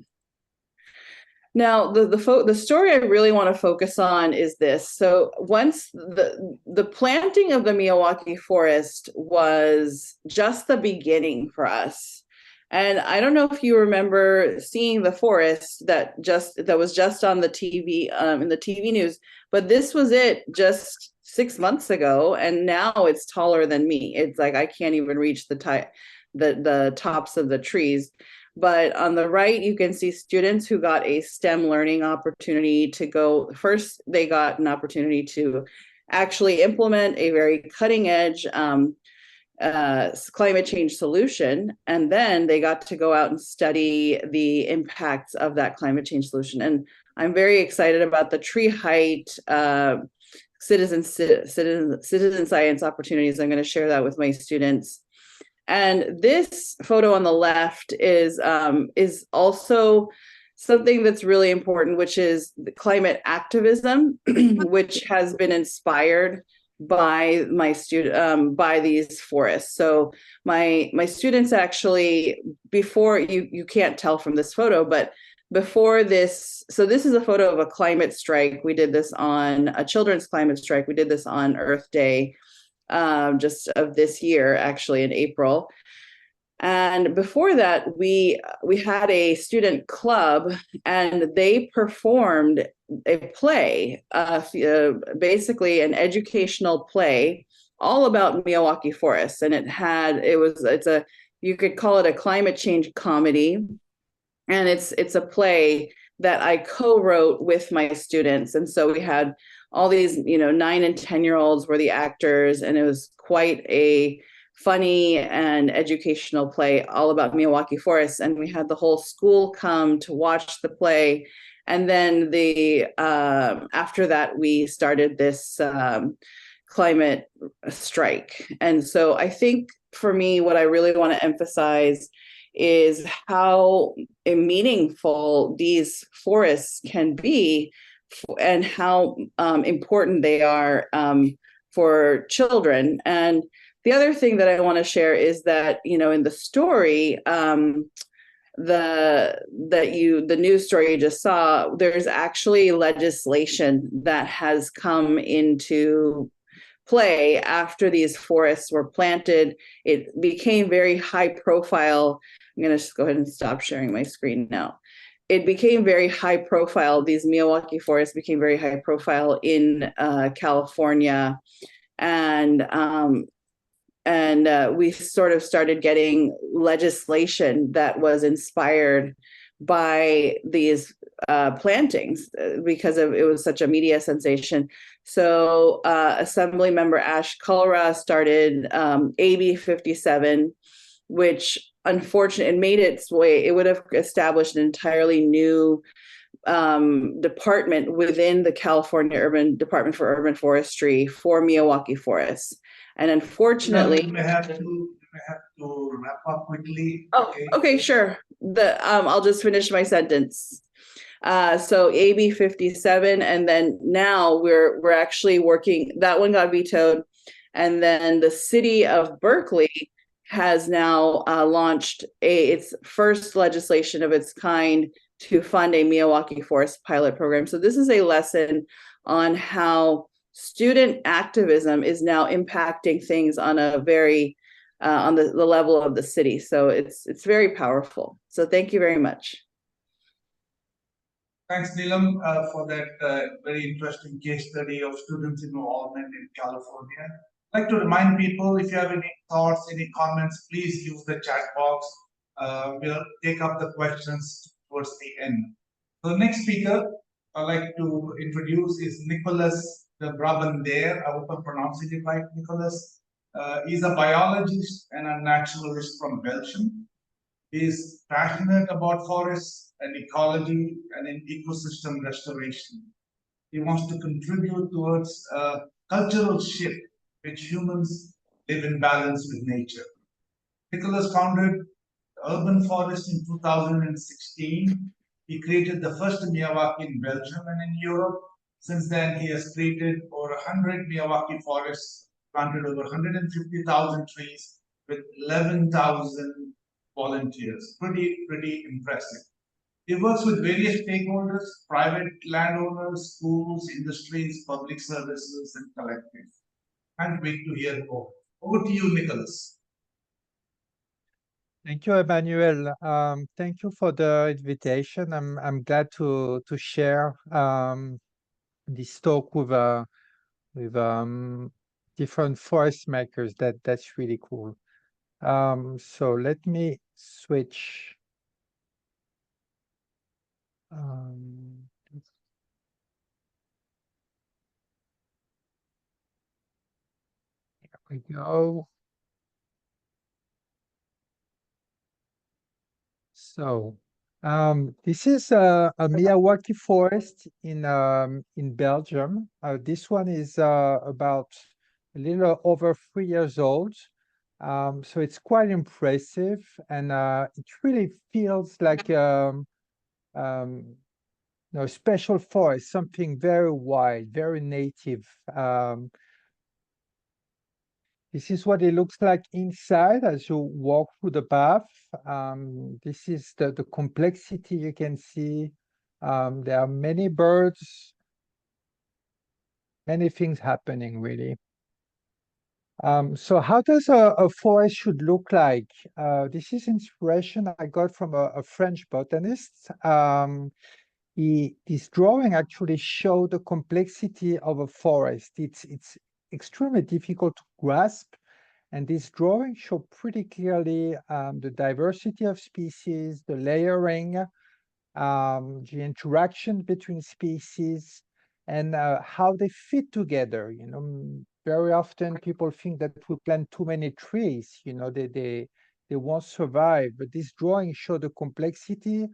[SPEAKER 3] Now, the story I really want to focus on is this. So once the planting of the Miyawaki forest was just the beginning for us. And I don't know if you remember seeing the forest that was just on the TV, in the TV news, but this was it just 6 months ago, and now it's taller than me. It's like I can't even reach the tops of the trees. But on the right, you can see students who got a STEM learning opportunity to go. First, they got an opportunity to actually implement a very cutting edge climate change solution, and then they got to go out and study the impacts of that climate change solution. And I'm very excited about the tree height citizen science opportunities. I'm going to share that with my students. And this photo on the left is also something that's really important, which is climate activism, which has been inspired by by these forests. So my students actually, before you can't tell from this photo, but before this, so this is a photo of a climate strike. We did this on a children's climate strike. We did this on Earth Day, just of this year, actually in April. And before that, we had a student club, and they performed a play, basically an educational play, all about Miyawaki Forests. And you could call it a climate change comedy, and it's a play that I co-wrote with my students. And so we had all these, 9 and 10-year-olds were the actors, and it was quite a funny and educational play all about Miyawaki Forests. And we had the whole school come to watch the play. And then after that, we started this climate strike. And so I think for me, what I really want to emphasize is how meaningful these forests can be, and how important they are for children. And the other thing that I want to share is that, in the story, the news story you just saw, there's actually legislation that has come into play after these forests were planted. It became very high profile. I'm going to just go ahead and stop sharing my screen now. It became very high profile. These Miyawaki forests became very high profile in California. And we sort of started getting legislation that was inspired by these plantings because it was such a media sensation. So Assembly Member Ash Kalra started AB 57, which unfortunately made its way. It would have established an entirely new department within the California Department for Urban Forestry for Miyawaki Forests. And unfortunately,
[SPEAKER 2] you may have to wrap up quickly.
[SPEAKER 3] Oh, okay, sure. I'll just finish my sentence. So AB 57, and then now we're actually working. That one got vetoed, and then the city of Berkeley has now launched its first legislation of its kind to fund a Miyawaki Forest pilot program. So this is a lesson on how student activism is now impacting things on a very on the level of the city. So it's very powerful. So thank you very much.
[SPEAKER 2] Thanks, Neelam, for that very interesting case study of students' involvement in California. I'd like to remind people, if you have any thoughts, any comments, please use the chat box. We'll take up the questions towards the end. The next speaker I'd like to introduce is Nicolas de Brabander. I hope I'm pronouncing it right, Nicolas. He's a biologist and a naturalist from Belgium. He's passionate about forests and ecology and in ecosystem restoration. He wants to contribute towards a cultural shift in which humans live in balance with nature. Nicolas founded Urban Forest in 2016. He created the first Miyawaki in Belgium and in Europe. Since then, he has created over 100 Miyawaki forests, planted over 150,000 trees with 11,000 volunteers. Pretty impressive. He works with various stakeholders, private landowners, schools, industries, public services, and collectives. Can't wait to hear more. Over to you, Nicolas.
[SPEAKER 12] Thank you, Emmanuel. Thank you for the invitation. I'm glad to share this talk with different forest makers. That's really cool. So let me switch. Here we go. So this is a Miyawaki forest in Belgium. This one is about a little over 3 years old. So it's quite impressive, and it really feels like special forest, something very wild, very native. This is what it looks like inside as you walk through the path. This is the complexity you can see. There are many birds, many things happening really. So how does a forest should look like? This is inspiration I got from a French botanist. This drawing actually showed the complexity of a forest. It's extremely difficult to grasp, and this drawing showed pretty clearly the diversity of species, the layering, the interaction between species, and how they fit together. Very often people think that we plant too many trees, they won't survive. But this drawing showed the complexity.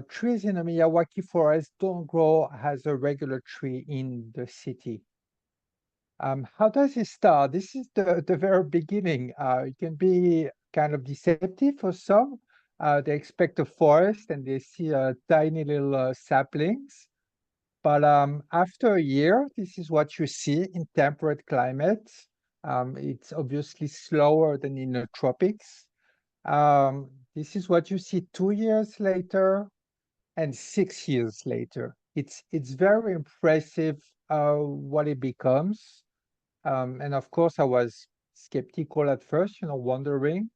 [SPEAKER 12] Trees in a Miyawaki forest don't grow as a regular tree in the city. How does it start? This is the very beginning. It can be kind of deceptive for some. They expect a forest and they see tiny little saplings. But after a year, this is what you see in temperate climates. It's obviously slower than in the tropics. This is what you see 2 years later and 6 years later. It's very impressive what it becomes. And of course, I was skeptical at first, wondering,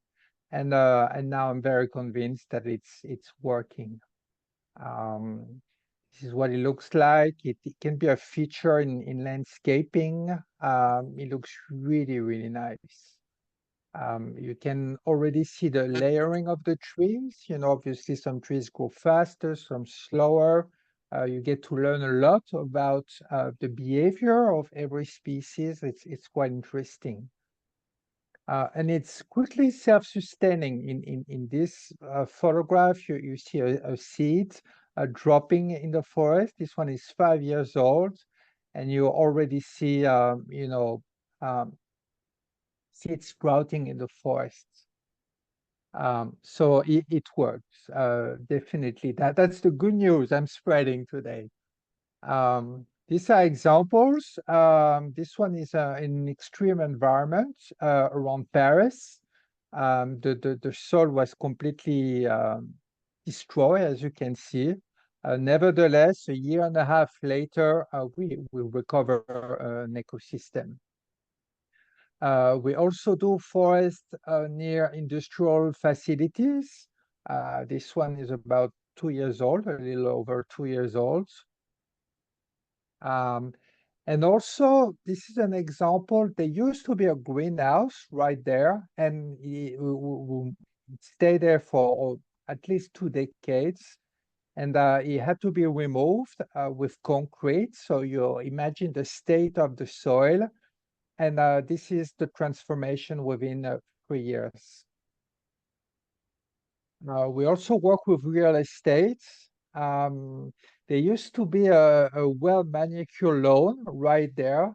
[SPEAKER 12] and now I'm very convinced that it's working. This is what it looks like. It can be a feature in landscaping. It looks really, really nice. You can already see the layering of the trees. Obviously some trees grow faster, some slower. You get to learn a lot about the behavior of every species. It's quite interesting. And it's quickly self-sustaining. In this photograph, you see a seed dropping in the forest. This one is 5 years old, and you already see, seeds sprouting in the forest. So it works, definitely. That's the good news I'm spreading today. These are examples. This one is in extreme environment around Paris. The soil was completely destroyed, as you can see. Nevertheless, a year and a half later, we recover an ecosystem. We also do forest near industrial facilities. This one is about 2 years old, a little over 2 years old. And also, this is an example. There used to be a greenhouse right there, and it stayed there for at least 2 decades. And it had to be removed with concrete. So you imagine the state of the soil. And this is the transformation within 3 years. We also work with real estate. There used to be a well-manicured lawn right there.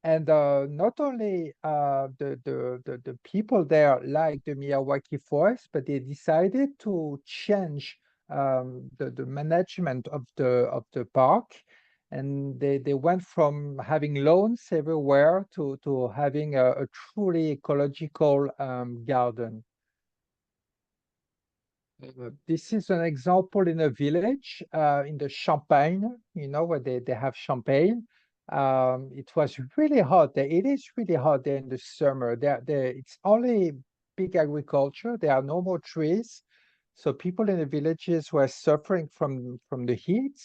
[SPEAKER 12] And not only the people there like the Miyawaki Forest, but they decided to change the management of the park. And they went from having lawns everywhere to having a truly ecological garden. This is an example in a village in the Champagne, where they have champagne. It was really hot there. It is really hot there in the summer. It's only big agriculture. There are no more trees. So people in the villages were suffering from the heat.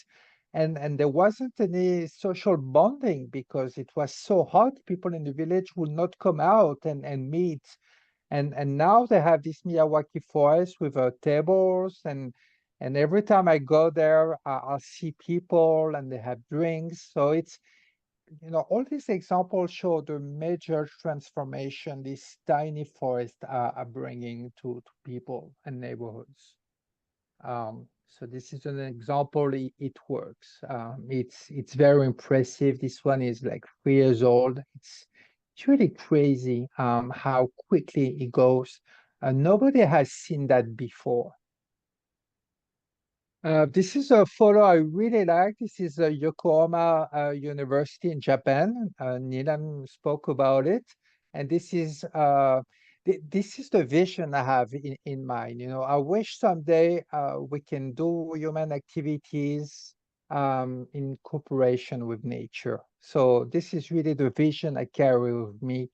[SPEAKER 12] And there wasn't any social bonding because it was so hot. People in the village would not come out and meet. And now they have this Miyawaki forest with tables and every time I go there, I'll see people and they have drinks. So it's, all these examples show the major transformation these tiny forests are bringing to people and neighborhoods. So this is an example, it works. It's very impressive. This one is like 3 years old. It's really crazy how quickly it goes. Nobody has seen that before. This is a photo I really like. This is Yokohama University in Japan. Nilam spoke about it. And this is the vision I have in mind. I wish someday we can do human activities in cooperation with nature. So this is really the vision I carry with me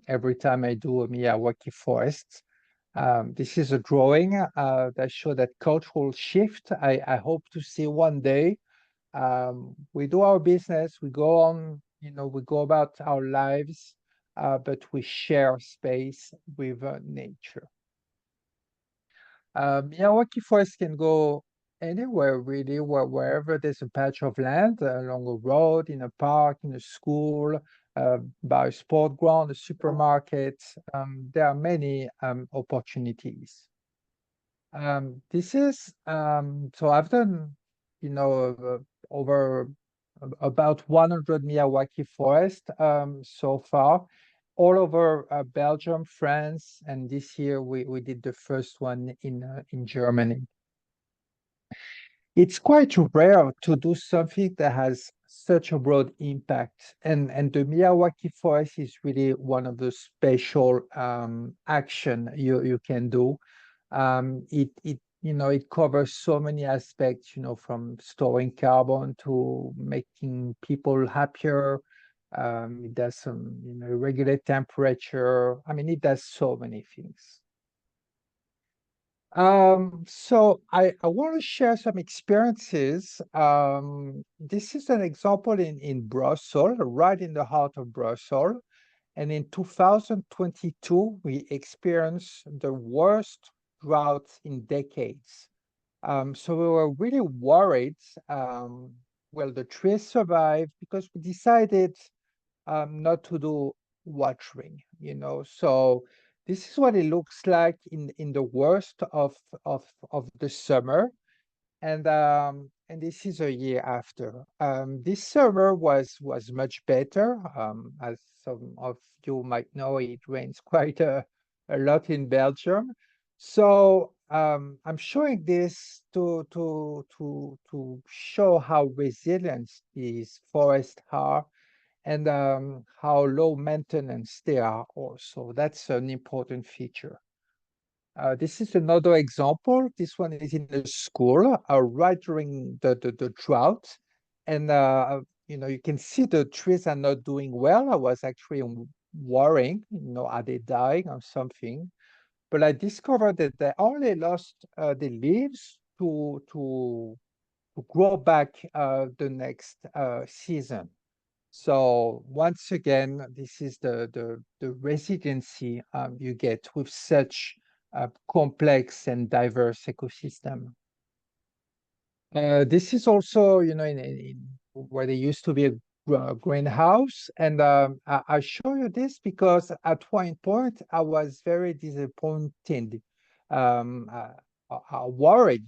[SPEAKER 12] every time I do a Miyawaki Forests. This is a drawing that shows that cultural shift. I hope to see one day. We do our business, we go on, we go about our lives, but we share space with nature. Miyawaki Forest can go anywhere really, wherever there's a patch of land, along a road, in a park, in a school, by a sport ground, a supermarket. There are many opportunities. This is, so I've done, over about 100 Miyawaki Forests so far, all over Belgium, France, and this year we did the first one in Germany. It's quite rare to do something that has such a broad impact, and the Miyawaki Forest is really one of the special action you can do. It covers so many aspects, from storing carbon to making people happier. It does some, regulate temperature. I mean, it does so many things. So I want to share some experiences. This is an example in Brussels, right in the heart of Brussels. And in 2022, we experienced the worst drought in decades. So we were really worried. Well, the trees survived because we decided not to do watering, So this is what it looks like in the worst of the summer. And this is a year after. This summer was much better. As some of you might know, it rains quite a lot in Belgium. So I'm showing this to show how resilient these forests are and how low maintenance they are also. That's an important feature. This is another example. This one is in a school right during the drought. And, you can see the trees are not doing well. I was actually worrying, are they dying or something? But I discovered that they only lost the leaves to grow back the next season. So once again, this is the resiliency you get with such a complex and diverse ecosystem. This is also, in where there used to be a greenhouse, and I show you this because at one point I was very disappointed. I worried,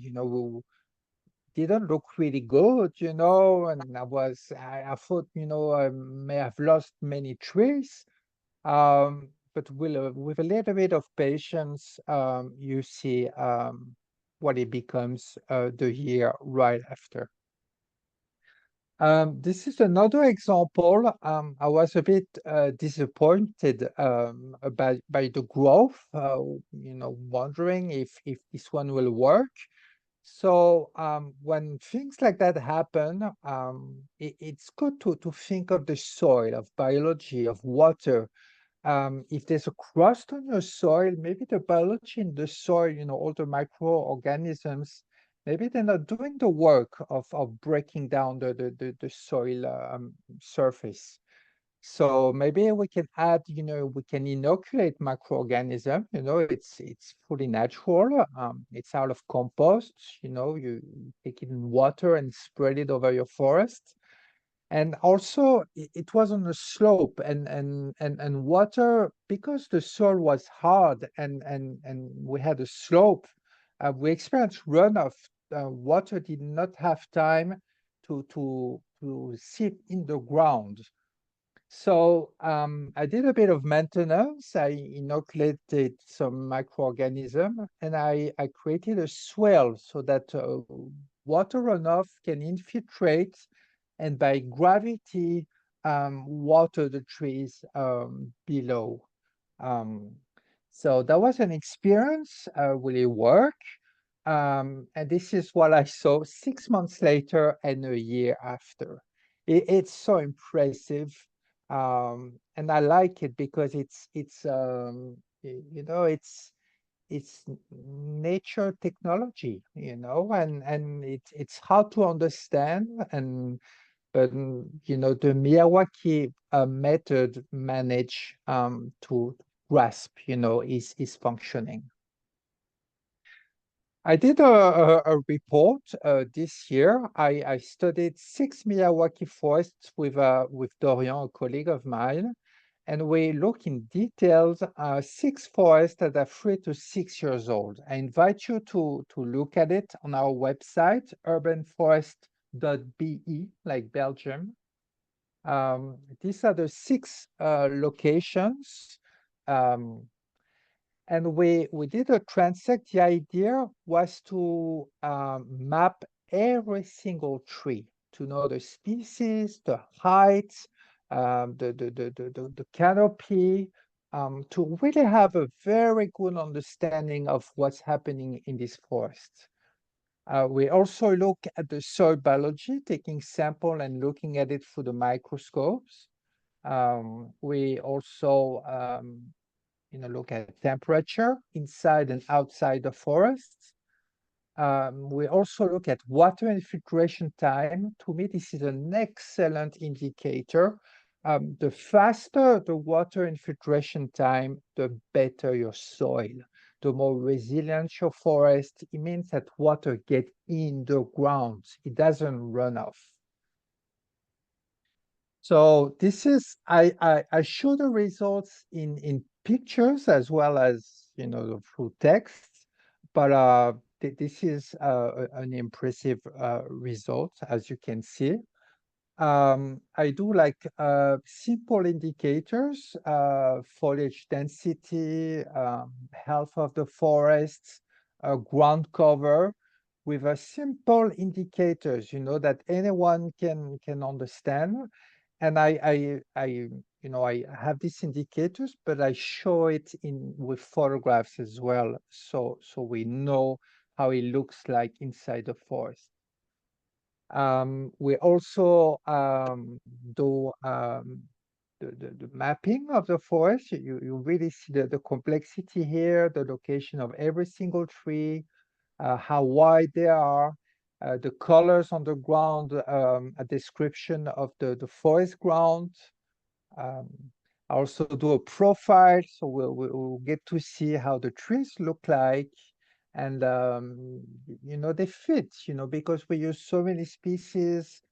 [SPEAKER 12] didn't look really good, and I thought, I may have lost many trees. But with a little bit of patience, you see what it becomes the year right after. This is another example. I was a bit disappointed by the growth, wondering if this one will work. So when things like that happen, it's good to think of the soil, of biology, of water. if there's a crust on your soil, maybe the biology in the soil, all the microorganisms, maybe they're not doing the work of breaking down the soil surface. So maybe we can add, we can inoculate microorganism, it's fully natural. It's out of compost, you take it in water and spread it over your forest. And also it was on a slope and water, because the soil was hard and we had a slope, we experienced runoff. Water did not have time to seep in the ground. So I did a bit of maintenance. I inoculated some microorganism and I created a swale so that water runoff can infiltrate and by gravity water the trees below. So that was an experience, really work. And this is what I saw 6 months later and a year after. It's so impressive. And I like it because it's nature technology, and it's hard to understand. But the Miyawaki method managed to grasp, is functioning. I did a report this year. I studied 6 Miyawaki forests with Dorian, a colleague of mine, and we look in details 6 forests that are 3 to 6 years old. I invite you to look at it on our website, urbanforest.be, like Belgium. These are the 6 locations. And we did a transect. The idea was to map every single tree to know the species, the height, the canopy, to really have a very good understanding of what's happening in this forest. We also look at the soil biology, taking sample and looking at it through the microscopes. We also look at temperature inside and outside the forests. We also look at water infiltration time. To me, this is an excellent indicator. The faster the water infiltration time, the better your soil. The more resilient your forest. It means that water gets in the ground. It doesn't run off. So this is, I show the results in pictures as well as, through text, but this is an impressive result, as you can see. I do like simple indicators, foliage density, health of the forests, ground cover, with a simple indicators, that anyone can understand. And I have these indicators, but I show it with photographs as well, so we know how it looks like inside the forest. We also do the mapping of the forest. You really see the complexity here, the location of every single tree, how wide they are, the colors on the ground, a description of the forest ground. I also do a profile, so we'll get to see how the trees look like. And, they fit, because we use so many species,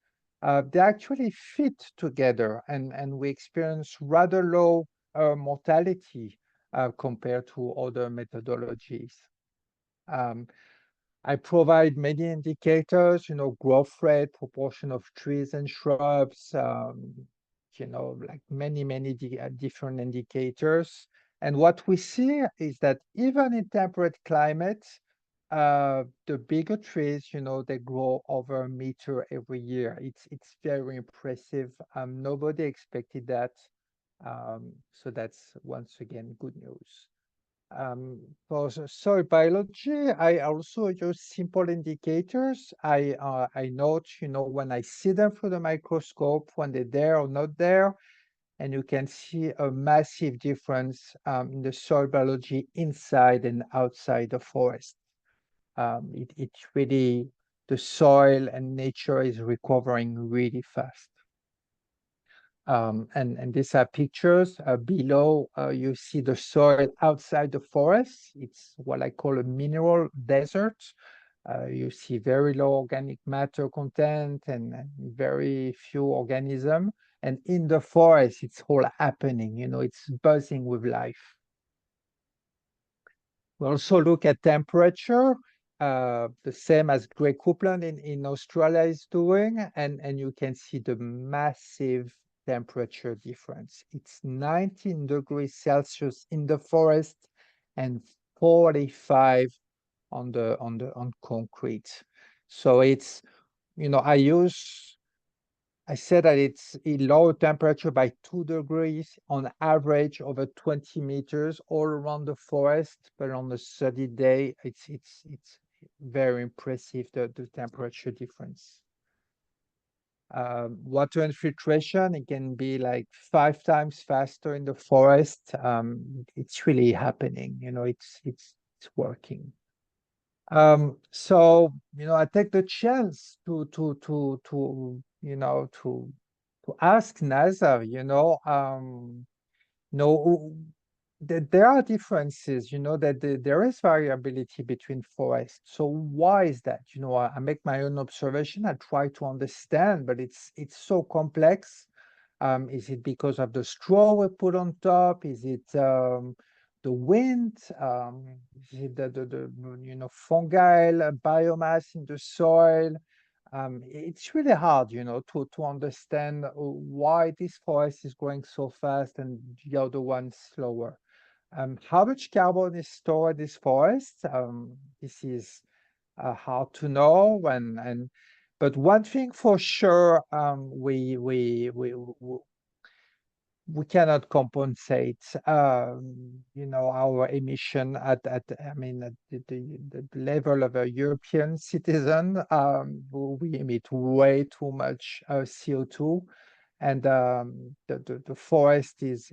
[SPEAKER 12] they actually fit together and we experience rather low mortality compared to other methodologies. I provide many indicators, growth rate, proportion of trees and shrubs, like many different indicators. And what we see is that even in temperate climates, the bigger trees, they grow over a meter every year. It's very impressive. Nobody expected that. So that's once again good news. For soil biology, I also use simple indicators. I note, when I see them through the microscope, when they're there or not there. and you can see a massive difference in the soil biology inside and outside the forest. It's really, the soil and nature is recovering really fast. And these are pictures. Below, you see the soil outside the forest. It's what I call a mineral desert. You see very low organic matter content and very few organisms. And in the forest, it's all happening, you know, it's buzzing with life. We also look at temperature, the same as Greg Copeland in Australia is doing, and you can see the massive temperature difference. It's 19 degrees Celsius in the forest and 45 on concrete. So it's, you know, I said that it's a lower temperature by 2 degrees on average over 20 meters all around the forest, but on a sunny day, it's very impressive, the temperature difference. Water infiltration, it can be like 5 times faster in the forest. It's really happening, you know, it's working. So, you know, I take the chance to you know, to ask NASA, you know, that there are differences, you know, that there is variability between forests. So why is that? You know, I make my own observation, I try to understand, but it's so complex. Is it because of the straw we put on top? Is it the wind? Is it the you know, fungal biomass in the soil? It's really hard, you know, to understand why this forest is growing so fast and the other one slower. How much carbon is stored in this forest? This is hard to know, but one thing for sure, we cannot compensate, you know, our emission at I mean, at the level of a European citizen. We emit way too much CO2, and the forest is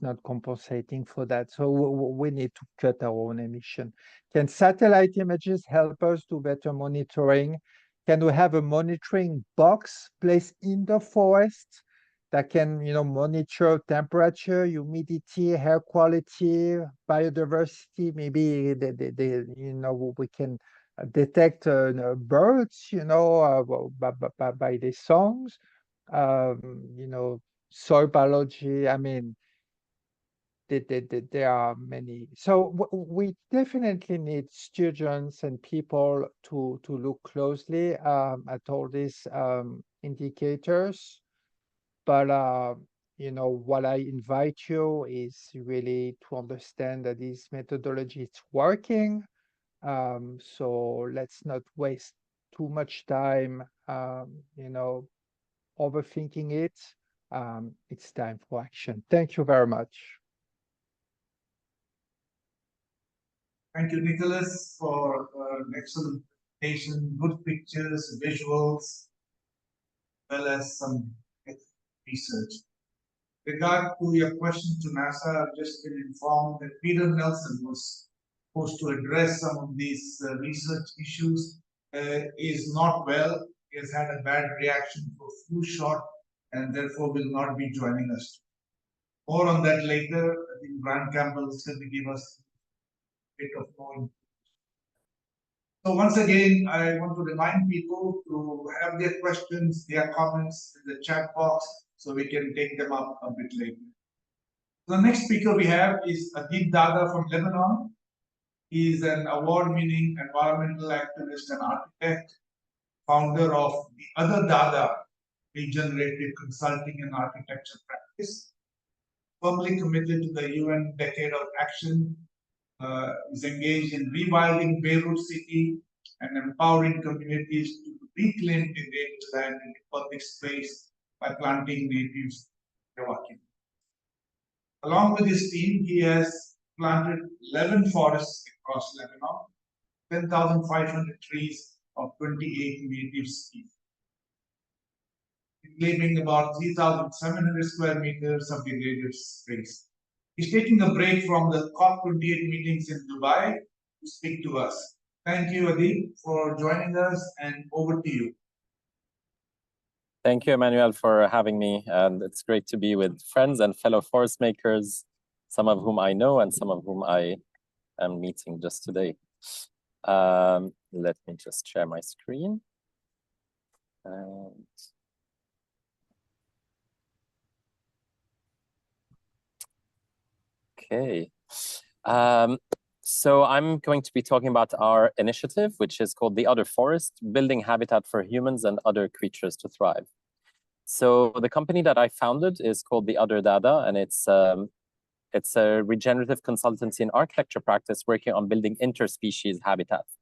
[SPEAKER 12] not compensating for that. So we need to cut our own emission. Can satellite images help us do better monitoring? Can we have a monitoring box placed in the forest that can, you know, monitor temperature, humidity, air quality, biodiversity? Maybe you know, we can detect birds, you know, by the songs. You know, soil biology. I mean, there are many. So we definitely need students and people to look closely at all these indicators. But you know, what I invite you is really to understand that this methodology is working. So let's not waste too much time, you know, overthinking it. It's time for action. Thank you very much.
[SPEAKER 2] Thank you, Nicholas, for an excellent presentation, good pictures, visuals, as well as some research. Regard to your question to NASA, I've just been informed that Peter Nelson was supposed to address some of these research issues. Is not well. He has had a bad reaction for flu shot and therefore will not be joining us. More on that later. I think Brian Campbell is going to give us a bit of more. So once again, I want to remind people to have their questions, their comments in the chat box so we can take them up a bit later. The next speaker we have is Adib Dada from Lebanon. He is an award-winning environmental activist and architect, founder of the Other Dada regenerative consulting and architecture practice, firmly committed to the UN Decade of Action, is engaged in rewilding Beirut city and empowering communities to reclaim the native land and public space by planting native Miyawaki. Along with his team, he has planted 11 forests across Lebanon, 10,500 trees of 28 native species. reclaiming about 3,700 square meters of degraded space. He's taking a break from the COP28 meetings in Dubai to speak to us. Thank you, Adib, for joining us, and over to you.
[SPEAKER 13] Thank you, Emmanuel, for having me. And it's great to be with friends and fellow forest makers, some of whom I know and some of whom I am meeting just today. Let me just share my screen. And okay. So I'm going to be talking about our initiative, which is called The Other Forest, Building Habitat for Humans and Other Creatures to Thrive. So the company that I founded is called The Other Dada, and it's a regenerative consultancy and architecture practice working on building interspecies habitats.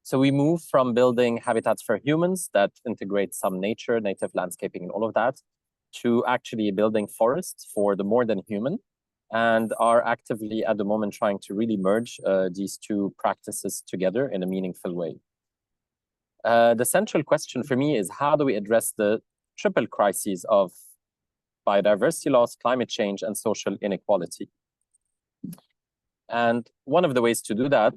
[SPEAKER 13] So we move from building habitats for humans that integrate some nature, native landscaping and all of that, to actually building forests for the more than human, and are actively at the moment trying to really merge these two practices together in a meaningful way. The central question for me is, how do we address the triple crises of biodiversity loss, climate change, and social inequality? And one of the ways to do that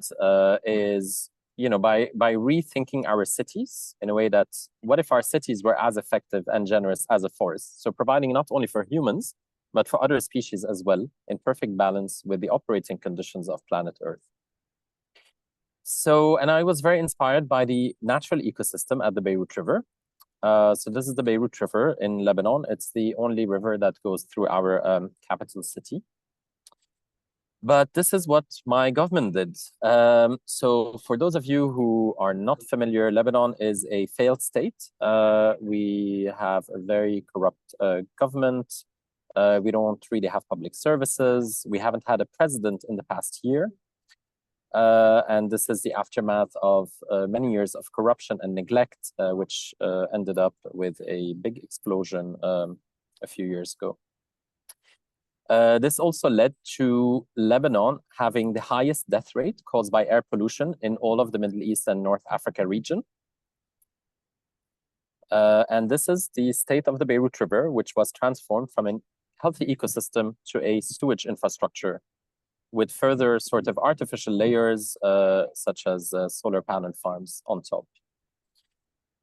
[SPEAKER 13] is, by rethinking our cities in a way that, what if our cities were as effective and generous as a forest? So providing not only for humans, but for other species as well, in perfect balance with the operating conditions of planet Earth. So, and I was very inspired by the natural ecosystem at the Beirut River. So this is the Beirut River in Lebanon. It's the only river that goes through our capital city. But this is what my government did. So for those of you who are not familiar, Lebanon is a failed state. We have a very corrupt government. We don't really have public services. We haven't had a president in the past year. And this is the aftermath of many years of corruption and neglect, which ended up with a big explosion a few years ago. This also led to Lebanon having the highest death rate caused by air pollution in all of the Middle East and North Africa region. And this is the state of the Beirut River, which was transformed from a healthy ecosystem to a sewage infrastructure with further sort of artificial layers, such as solar panel farms on top.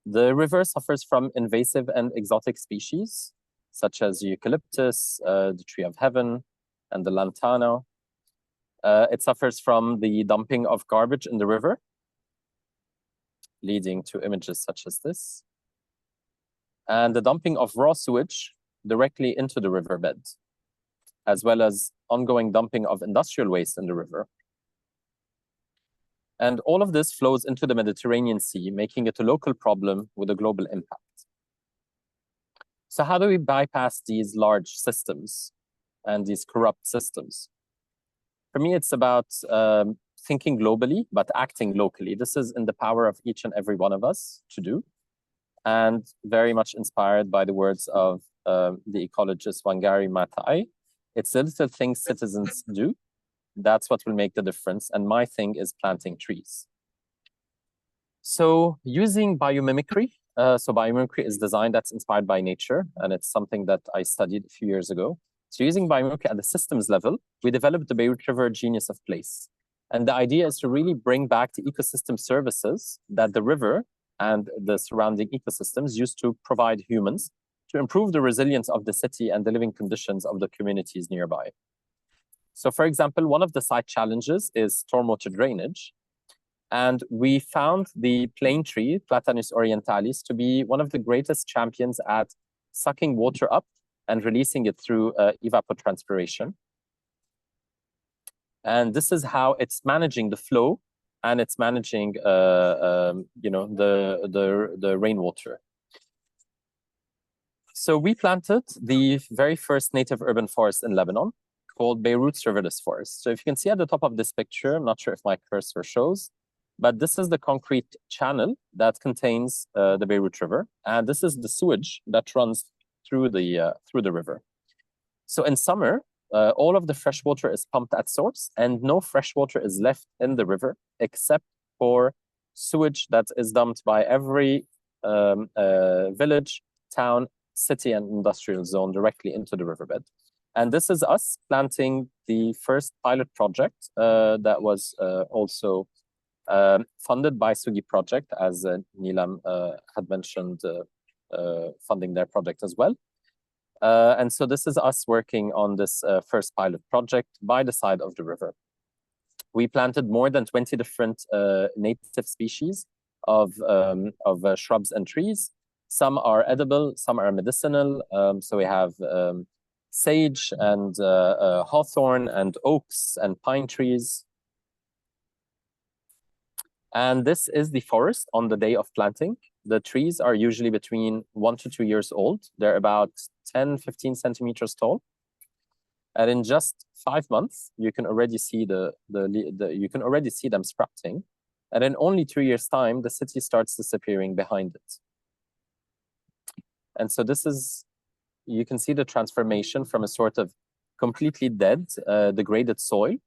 [SPEAKER 13] The river suffers from invasive and exotic species, such as eucalyptus, the tree of heaven, and the lantana. It suffers from the dumping of garbage in the river, leading to images such as this, and the dumping of raw sewage directly into the riverbed, as well as ongoing dumping of industrial waste in the river. And all of this flows into the Mediterranean Sea, making it a local problem with a global impact. So how do we bypass these large systems and these corrupt systems? For me, it's about thinking globally, but acting locally. This is in the power of each and every one of us to do, and very much inspired by the words of the ecologist Wangari Maathai. It's the little things citizens do. That's what will make the difference. And my thing is planting trees. So using biomimicry. So biomimicry is design that's inspired by nature. And it's something that I studied a few years ago. So using biomimicry at the systems level, we developed the Beirut River Genius of Place. And the idea is to really bring back the ecosystem services that the river and the surrounding ecosystems used to provide humans, to improve the resilience of the city and the living conditions of the communities nearby. So for example, one of the site challenges is stormwater drainage. And we found the plane tree, Platanus orientalis, to be one of the greatest champions at sucking water up and releasing it through evapotranspiration. And this is how it's managing the flow, and it's managing the rainwater. So we planted the very first native urban forest in Lebanon, called Beirut Riverless Forest. So if you can see at the top of this picture, I'm not sure if my cursor shows, but this is the concrete channel that contains the Beirut River, and this is the sewage that runs through the river. So in summer, all of the fresh water is pumped at source, and no fresh water is left in the river except for sewage that is dumped by every village, town, city and industrial zone directly into the riverbed. And this is us planting the first pilot project that was also funded by Sugi Project, as Nilam had mentioned, funding their project as well. And so this is us working on this first pilot project by the side of the river. We planted more than 20 different native species of shrubs and trees. Some are edible, some are medicinal. So we have sage and hawthorn and oaks and pine trees. And this is the forest on the day of planting. The trees are usually between 1 to 2 years old. They're about 10, 15 centimeters tall. And in just 5 months, you can already see you can already see them sprouting. And in only 2 years' time, the city starts disappearing behind it. And so this is, you can see the transformation from a sort of completely dead, degraded soil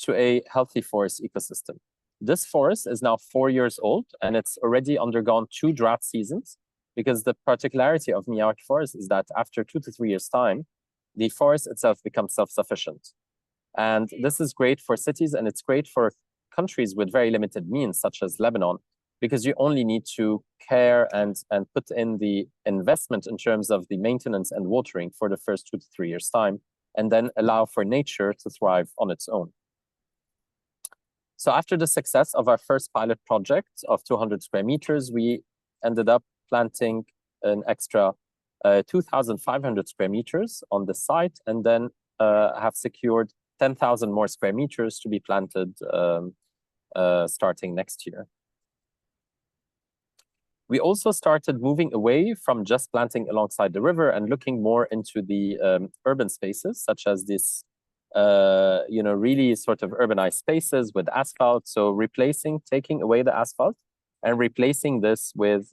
[SPEAKER 13] to a healthy forest ecosystem. This forest is now 4 years old, and it's already undergone 2 drought seasons, because the particularity of Miyawaki Forest is that after 2 to 3 years' time, the forest itself becomes self-sufficient. And this is great for cities, and it's great for countries with very limited means, such as Lebanon, because you only need to care and put in the investment in terms of the maintenance and watering for the first 2 to 3 years' time, and then allow for nature to thrive on its own. So after the success of our first pilot project of 200 square meters, we ended up planting an extra 2,500 square meters on the site, and then have secured 10,000 more square meters to be planted starting next year. We also started moving away from just planting alongside the river and looking more into the urban spaces, such as this, really sort of urbanized spaces with asphalt. So taking away the asphalt and replacing this with,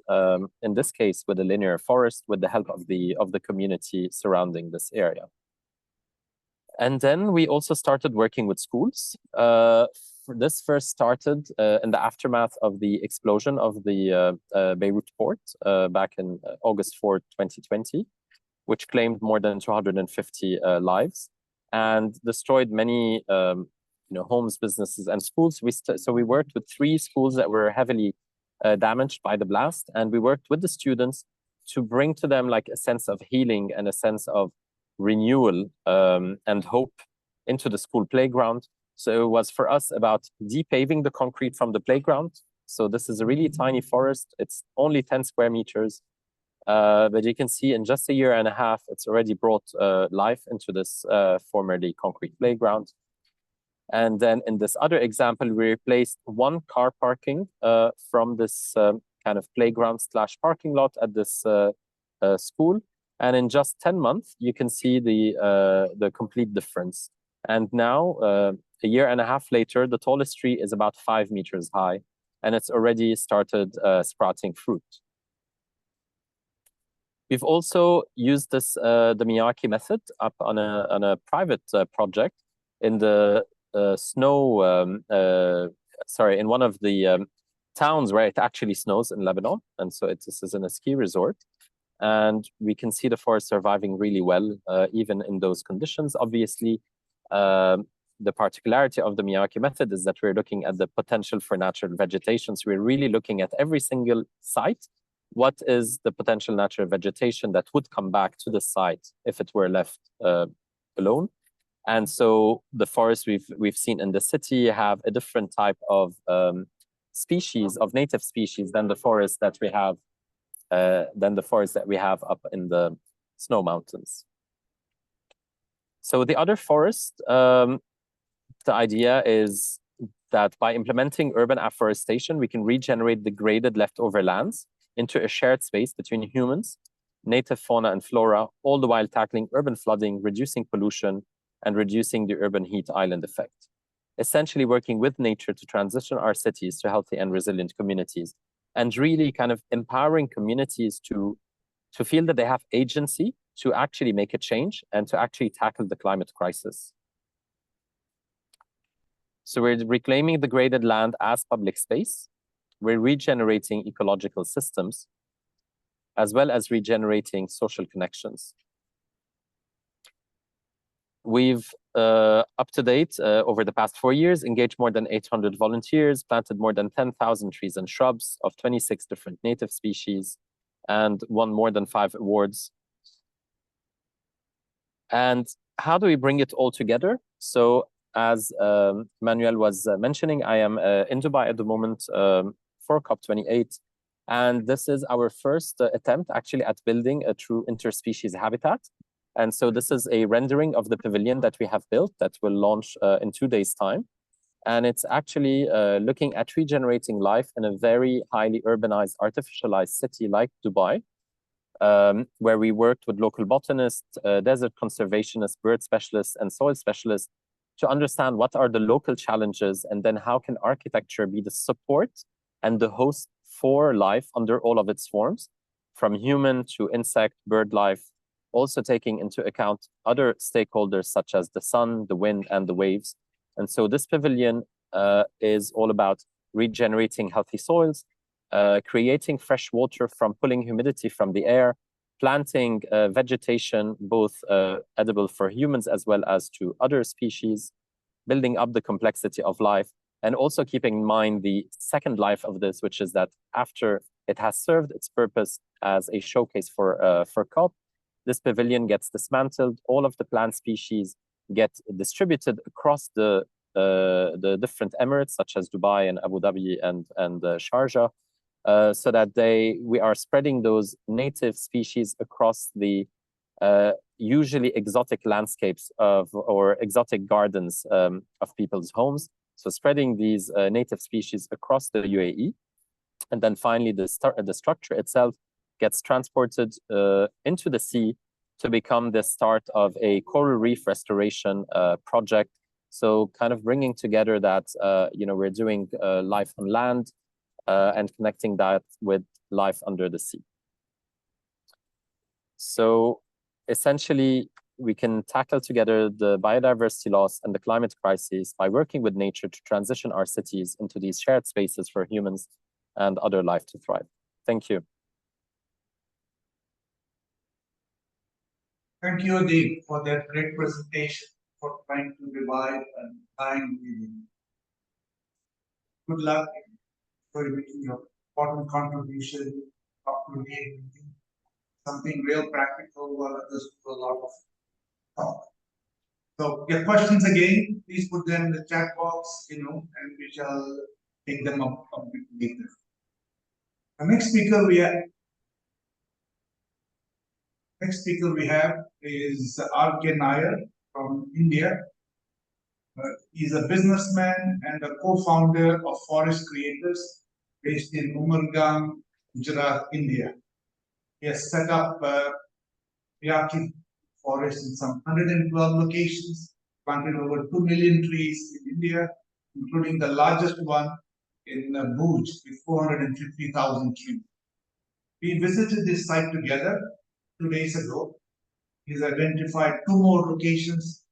[SPEAKER 13] in this case, with a linear forest with the help of the community surrounding this area. And then we also started working with schools. This first started in the aftermath of the explosion of the Beirut port back in August 4, 2020, which claimed more than 250 lives and destroyed many homes, businesses, and schools. So we worked with 3 schools that were heavily damaged by the blast, and we worked with the students to bring to them like a sense of healing and a sense of renewal and hope into the school playground. So it was for us about depaving the concrete from the playground. So this is a really tiny forest. It's only 10 square meters. But you can see in just a year and a half, it's already brought life into this formerly concrete playground. And then in this other example, we replaced 1 car parking from this kind of playground / parking lot at this school. And in just 10 months, you can see the complete difference. And now, a year and a half later, the tallest tree is about 5 meters high, and it's already started sprouting fruit. We've also used this the Miyawaki method up on a private project in the in one of the towns where it actually snows in Lebanon, and so this is in a ski resort. And we can see the forest surviving really well, even in those conditions. Obviously, the particularity of the Miyawaki method is that we're looking at the potential for natural vegetation. So we're really looking at every single site. What is the potential natural vegetation that would come back to the site if it were left alone? And so the forests we've seen in the city have a different type of species, of native species, than the forest that we have up in the snow mountains. So the other forest, the idea is that by implementing urban afforestation, we can regenerate degraded leftover lands into a shared space between humans, native fauna and flora, all the while tackling urban flooding, reducing pollution, and reducing the urban heat island effect. Essentially working with nature to transition our cities to healthy and resilient communities, and really kind of empowering communities to feel that they have agency to actually make a change and to actually tackle the climate crisis. So we're reclaiming degraded land as public space. We're regenerating ecological systems. as well as regenerating social connections. We've, up to date, over the past 4 years, engaged more than 800 volunteers, planted more than 10,000 trees and shrubs of 26 different native species, and won more than 5 awards. And how do we bring it all together? So as Manuel was mentioning, I am in Dubai at the moment for COP28. And this is our first attempt actually at building a true interspecies habitat. And so this is a rendering of the pavilion that we have built that will launch in 2 days' time. And it's actually looking at regenerating life in a very highly urbanized, artificialized city like Dubai, where we worked with local botanists, desert conservationists, bird specialists, and soil specialists to understand what are the local challenges, and then how can architecture be the support and the host for life under all of its forms, from human to insect, bird life, also taking into account other stakeholders such as the sun, the wind, and the waves. And so this pavilion is all about regenerating healthy soils, creating fresh water from pulling humidity from the air, planting vegetation, both edible for humans as well as to other species, building up the complexity of life, and also keeping in mind the second life of this, which is that after it has served its purpose as a showcase for COP, this pavilion gets dismantled, all of the plant species get distributed across the different Emirates, such as Dubai and Abu Dhabi and Sharjah, so that we are spreading those native species across the usually exotic landscapes or exotic gardens of people's homes. So spreading these native species across the UAE. And then finally, the structure itself gets transported into the sea to become the start of a coral reef restoration project. So kind of bringing together that, we're doing life on land and connecting that with life under the sea. So essentially, we can tackle together the biodiversity loss and the climate crisis by working with nature to transition our cities into these shared spaces for humans and other life to thrive. Thank you.
[SPEAKER 2] Thank you, Deep, for that great presentation, for trying to revive and time living. Good luck for making your important contribution, something real practical while others do a lot of talk. So your questions again, please put them in the chat box, and we shall take them up a bit later. The next speaker we have is R.K. Nair from India. He's a businessman and a co-founder of Forest Creators based in Umbergaon, Gujarat, India. He has set up Miyawaki Forests in some 112 locations, planted over 2 million trees in India, including the largest one in Bhuj with 450,000 trees. We visited this site together 2 days ago. He's identified 2 more locations,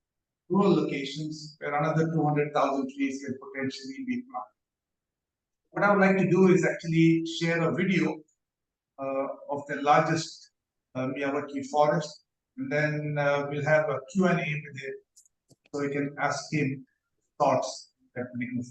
[SPEAKER 2] rural locations, where another 200,000 trees can potentially be planted. What I would like to do is actually share a video of the largest Miyawaki forest, and then we'll have a Q&A with him, so we can ask him thoughts that we can.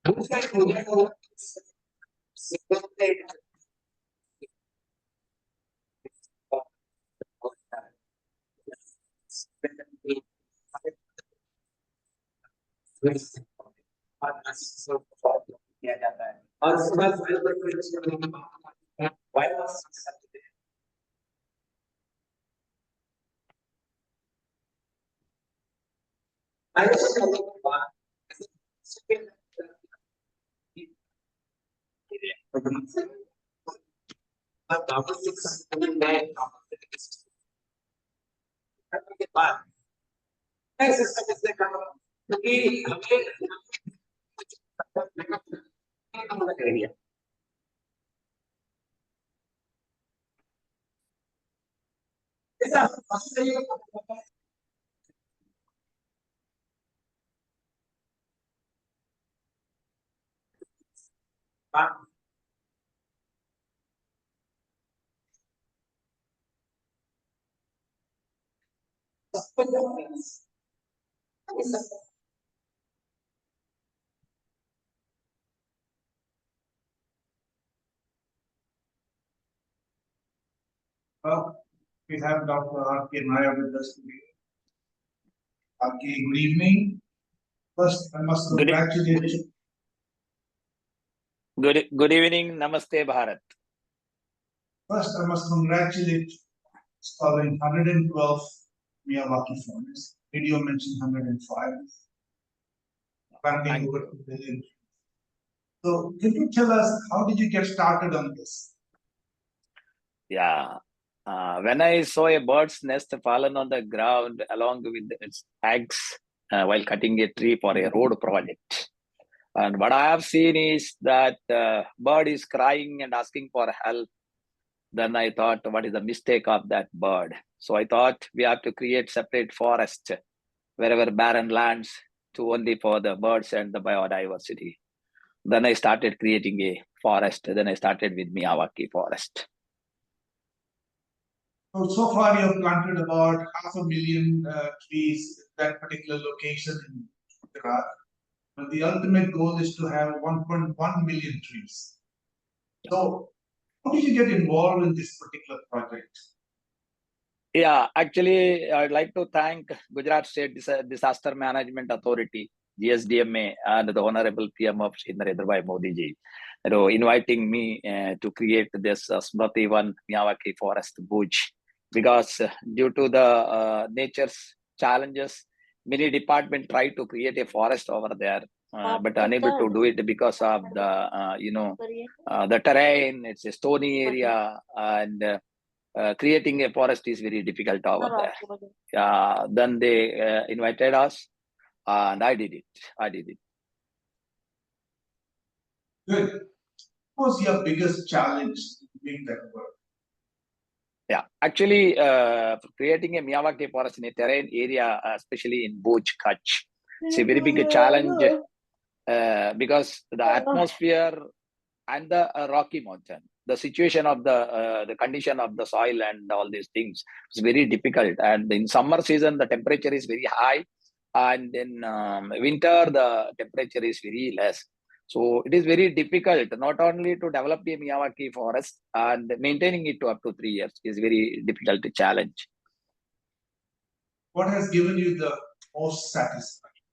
[SPEAKER 2] We have Dr. R.K. Nair with us today. R.K., good evening. First, I must congratulate you.
[SPEAKER 14] Good evening. Namaste, Bharat.
[SPEAKER 2] First, I must congratulate you following 112 Miyawaki Forests. Video mentioned 105. Planting over 2 billion. So, can you tell us how did you get started on this?
[SPEAKER 14] Yeah. When I saw a bird's nest fallen on the ground along with its eggs while cutting a tree for a road project. And what I have seen is that bird is crying and asking for help. Then I thought, what is the mistake of that bird? So I thought we have to create separate forest wherever barren lands to only for the birds and the biodiversity. Then I started creating a forest. Then I started with Miyawaki Forest.
[SPEAKER 2] So far you have planted about 500,000 trees in that particular location in Gujarat. And the ultimate goal is to have 1.1 million trees. So how did you get involved in this particular project?
[SPEAKER 14] Yeah, actually, I'd like to thank Gujarat State Disaster Management Authority, GSDMA, and the Honorable PM of Shri Narendra Bhai Modi ji, inviting me to create this Smriti One Miyawaki Forest Bhuj. Because due to the nature's challenges, many departments try to create a forest over there, but unable to do it because of the the terrain. It's a stony area, and creating a forest is very difficult over there. Then they invited us, and I did it.
[SPEAKER 2] Good. What was your biggest challenge doing that work?
[SPEAKER 14] Yeah, actually, creating a Miyawaki forest in a terrain area, especially in Bhuj, Kutch, it's a very big challenge because the atmosphere and the rocky mountain, the situation of the condition of the soil and all these things is very difficult. And in summer season, the temperature is very high, and in winter, the temperature is very less. So it is very difficult not only to develop a Miyawaki forest and maintaining it to up to 3 years is very difficult to challenge.
[SPEAKER 2] What has given you the most satisfaction?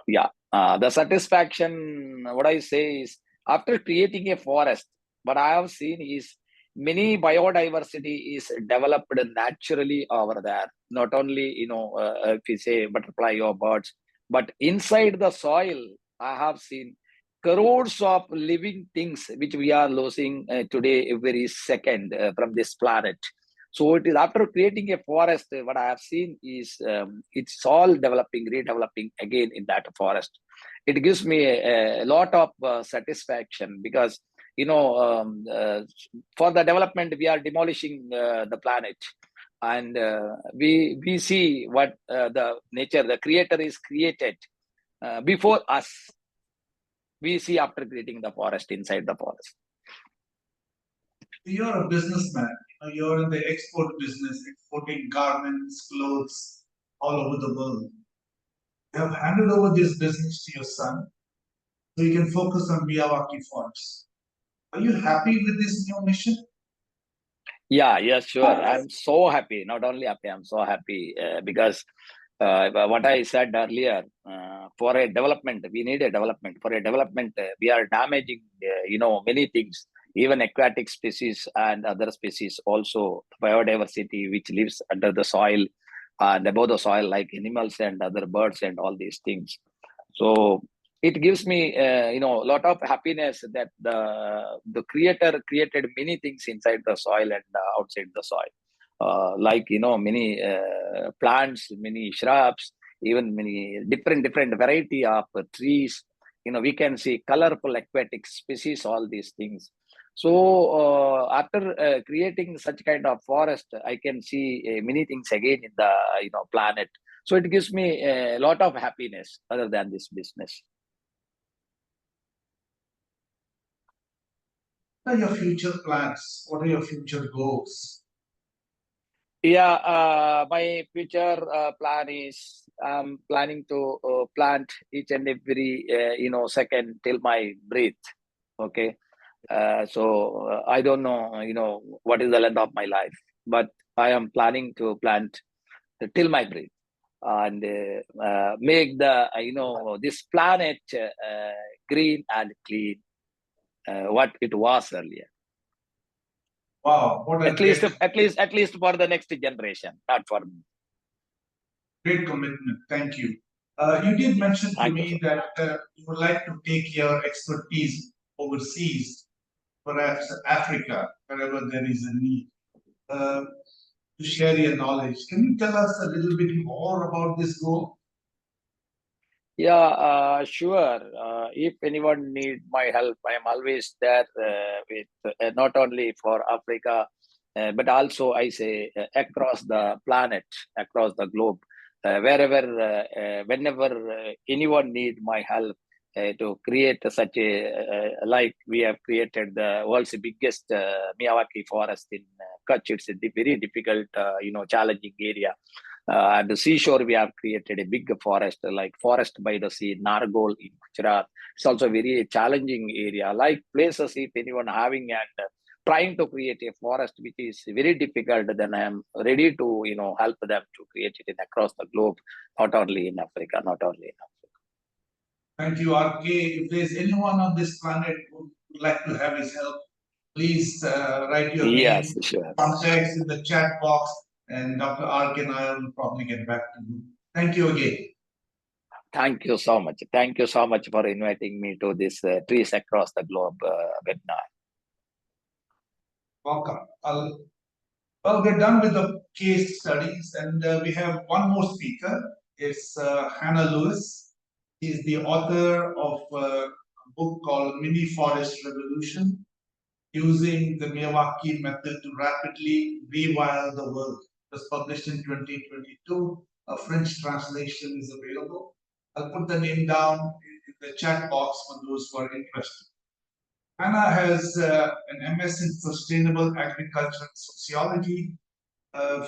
[SPEAKER 14] Yeah, the satisfaction, what I say is, after creating a forest, what I have seen is many biodiversity is developed naturally over there. Not only, if you say butterfly or birds, but inside the soil, I have seen crores of living things which we are losing today every second from this planet. So it is after creating a forest, what I have seen is it's all developing, redeveloping again in that forest. It gives me a lot of satisfaction because, for the development, we are demolishing the planet. And we see what the nature, the creator is created before us. We see after creating the forest, inside the forest.
[SPEAKER 2] You're a businessman. You're in the export business, exporting garments, clothes all over the world. You have handed over this business to your son. so you can focus on Miyawaki Forests. Are you happy with this new mission?
[SPEAKER 14] Yeah, yes, sure. I'm so happy. Not only happy, I'm so happy because what I said earlier, for a development, we need a development. For a development, we are damaging, many things, even aquatic species and other species, also biodiversity, which lives under the soil and above the soil, like animals and other birds and all these things. So it gives me, a lot of happiness that the creator created many things inside the soil and outside the soil. Like many plants, many shrubs, even many different variety of trees. We can see colorful aquatic species, all these things. So after creating such kind of forest, I can see many things again in the planet. So it gives me a lot of happiness other than this business.
[SPEAKER 2] What are your future plans? What are your future goals?
[SPEAKER 14] Yeah, my future plan is I'm planning to plant each and every second till my breath. Okay, so I don't know what is the length of my life, but I am planning to plant till my breath and make the this planet green and clean, what it was earlier.
[SPEAKER 2] Wow, what a
[SPEAKER 14] at least for the next generation, not for me.
[SPEAKER 2] Great commitment. Thank you. You did mention to me that you would like to take your expertise overseas, perhaps Africa, wherever there is a need, to share your knowledge. Can you tell us a little bit more about this goal?
[SPEAKER 14] Yeah, sure. If anyone need my help, I am always there with not only for Africa, but also I say across the planet, across the globe, wherever, whenever anyone need my help to create such a, like we have created the world's biggest Miyawaki forest in Kutch. It's a very difficult, challenging area. At the seashore, we have created a big forest, like Forest by the Sea, Nargol in Gujarat. It's also a very challenging area, like places if anyone having and trying to create a forest, which is very difficult, then I am ready to, help them to create it across the globe, not only in Africa, not only in Africa.
[SPEAKER 2] Thank you, RK. If there's anyone on this planet who would like to have his help, please write your name,
[SPEAKER 14] sure.
[SPEAKER 2] contacts in the chat box, and Dr. RK and I will probably get back to you. Thank you again.
[SPEAKER 14] Thank you so much. Thank you so much for inviting me to this Trees Across the Globe webinar.
[SPEAKER 2] Welcome. Well, we're done with the case studies, and we have one more speaker. It's Hannah Lewis. She is the author of a book called Mini Forest Revolution, using the Miyawaki method to rapidly rewild the world. It was published in 2022. A French translation is available. I'll put the name down in the chat box for those who are interested. Hannah has an MS in Sustainable Agriculture and Sociology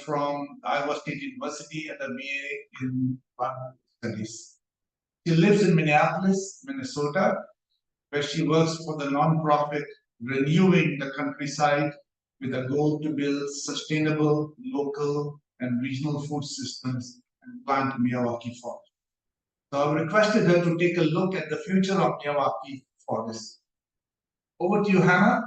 [SPEAKER 2] from Iowa State University and a BA in Environmental Studies. She lives in Minneapolis, Minnesota, where she works for the nonprofit Renewing the Countryside with a goal to build sustainable, local, and regional food systems and plant Miyawaki forests. So I've requested her to take a look at the future of Miyawaki forests. Over to you, Hannah.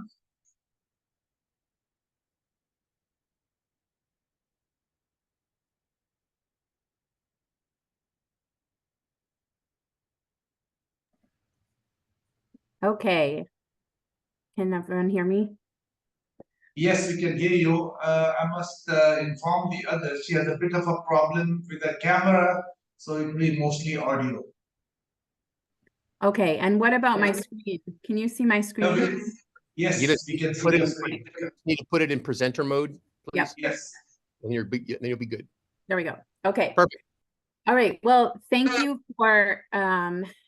[SPEAKER 15] Okay. Can everyone hear me?
[SPEAKER 2] Yes, we can hear you. I must inform the others. She has a bit of a problem with the camera, so it will be mostly audio.
[SPEAKER 15] Okay, and what about my screen? Can you see my screen?
[SPEAKER 2] Yes, we can see your screen.
[SPEAKER 1] Need to put it in presenter mode, please.
[SPEAKER 15] Yep.
[SPEAKER 2] Yes.
[SPEAKER 1] And then you'll be good.
[SPEAKER 15] There we go. Okay.
[SPEAKER 1] Perfect.
[SPEAKER 15] All right. Well, thank you for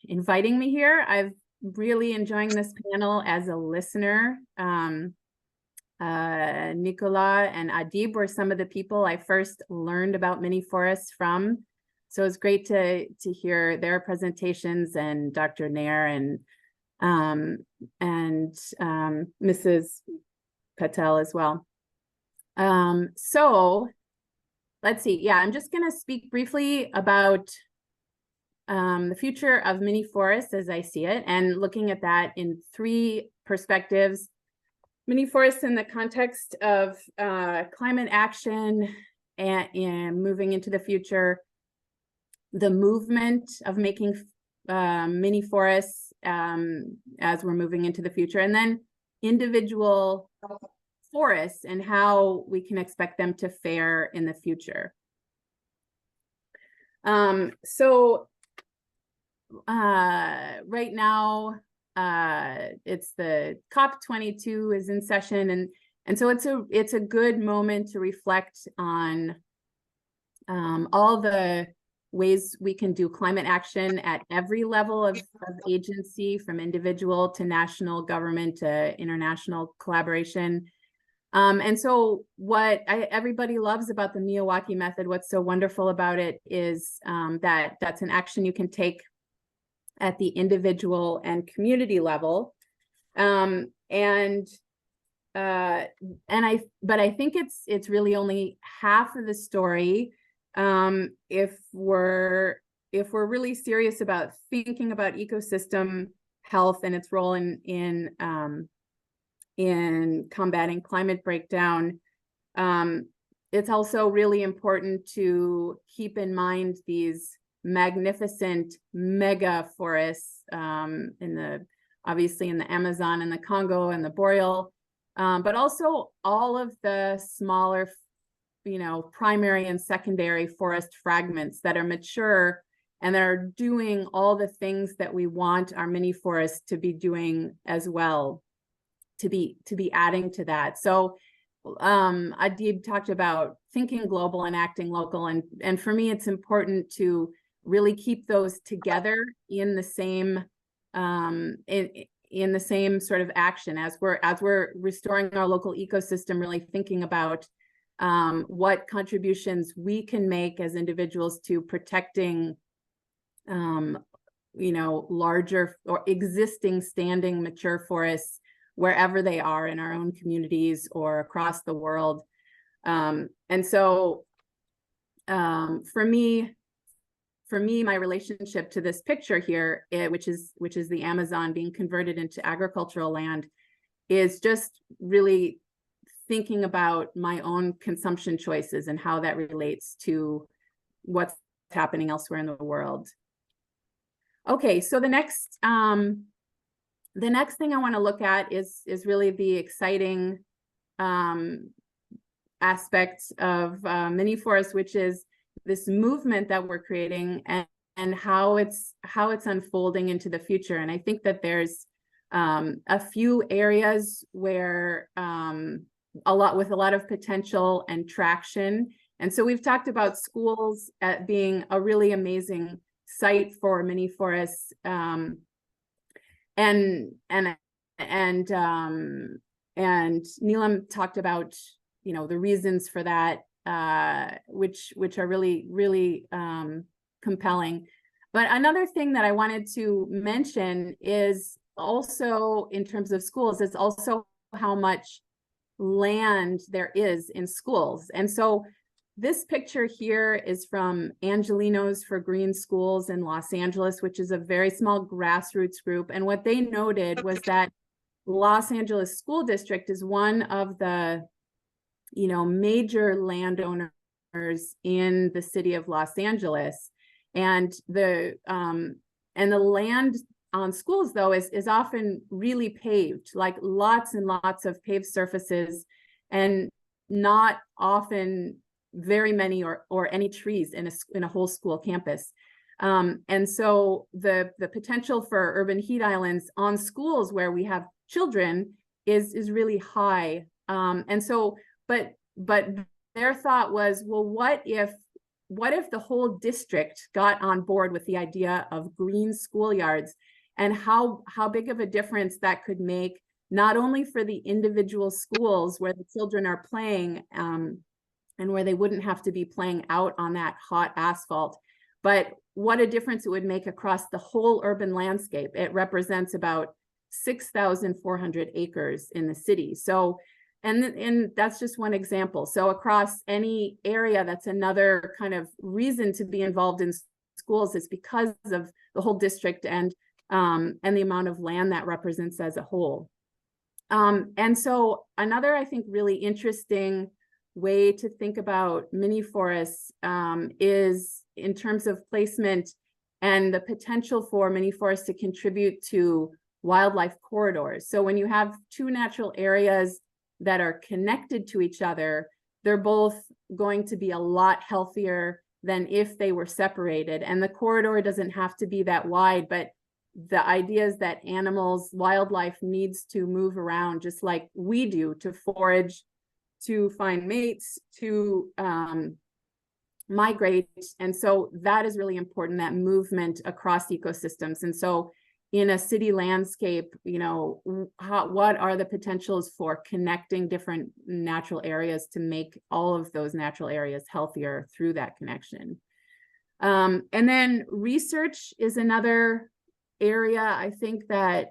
[SPEAKER 15] inviting me here. I've really enjoying this panel as a listener. Nicola and Adib were some of the people I first learned about mini forests from. So it's great to hear their presentations, and Dr. Nair and and Mrs. Patel as well. So let's see. Yeah, I'm just going to speak briefly about the future of mini forests as I see it, and looking at that in 3 perspectives. Mini forests in the context of climate action and moving into the future, the movement of making mini forests as we're moving into the future, and then individual forests and how we can expect them to fare in the future. So right now, it's the COP22 is in session, and so it's a good moment to reflect on all the ways we can do climate action at every level of agency, from individual to national government to international collaboration. And so what everybody loves about the Miyawaki method, what's so wonderful about it is that that's an action you can take at the individual and community level. But I think it's really only half of the story. If we're really serious about thinking about ecosystem health and its role in combating climate breakdown, it's also really important to keep in mind these magnificent mega forests obviously in the Amazon and the Congo and the Boreal, but also all of the smaller, primary and secondary forest fragments that are mature and that are doing all the things that we want our mini forests to be doing as well, to be adding to that. So Adib talked about thinking global and acting local, and for me it's important to really keep those together in the same in the same sort of action as we're restoring our local ecosystem, really thinking about what contributions we can make as individuals to protecting larger or existing standing mature forests wherever they are in our own communities or across the world. And so for me, my relationship to this picture here, which is the Amazon being converted into agricultural land, is just really thinking about my own consumption choices and how that relates to what's happening elsewhere in the world. Okay, so the next thing I want to look at is really the exciting aspect of mini forests, which is this movement that we're creating and how it's unfolding into the future. And I think that there's a few areas where with a lot of potential and traction. And so we've talked about schools being a really amazing site for mini forests, and Neelam talked about the reasons for that, which are really compelling. But another thing that I wanted to mention is also, in terms of schools, it's also how much land there is in schools. And so this picture here is from Angelinos for Green Schools in Los Angeles, which is a very small grassroots group. And what they noted was that Los Angeles School District is one of the major landowners in the city of Los Angeles, and the land on schools though is often really paved, like lots and lots of paved surfaces, and not often very many or any trees in a whole school campus. And so the potential for urban heat islands on schools where we have children is really high. And so but their thought was, well, what if the whole district got on board with the idea of green schoolyards, and how big of a difference that could make, not only for the individual schools where the children are playing, and where they wouldn't have to be playing out on that hot asphalt, but what a difference it would make across the whole urban landscape. It represents about 6,400 acres in the city. So, and that's just one example. So across any area, that's another kind of reason to be involved in schools, is because of the whole district and the amount of land that represents as a whole. And so another, I think, really interesting way to think about mini forests is in terms of placement and the potential for mini forests to contribute to wildlife corridors. So when you have two natural areas that are connected to each other, they're both going to be a lot healthier than if they were separated. And the corridor doesn't have to be that wide, but the idea is that wildlife needs to move around just like we do, to forage, to find mates, to migrate. And so that is really important, that movement across ecosystems. And so in a city landscape, what are the potentials for connecting different natural areas to make all of those natural areas healthier through that connection? And then research is another area, I think, that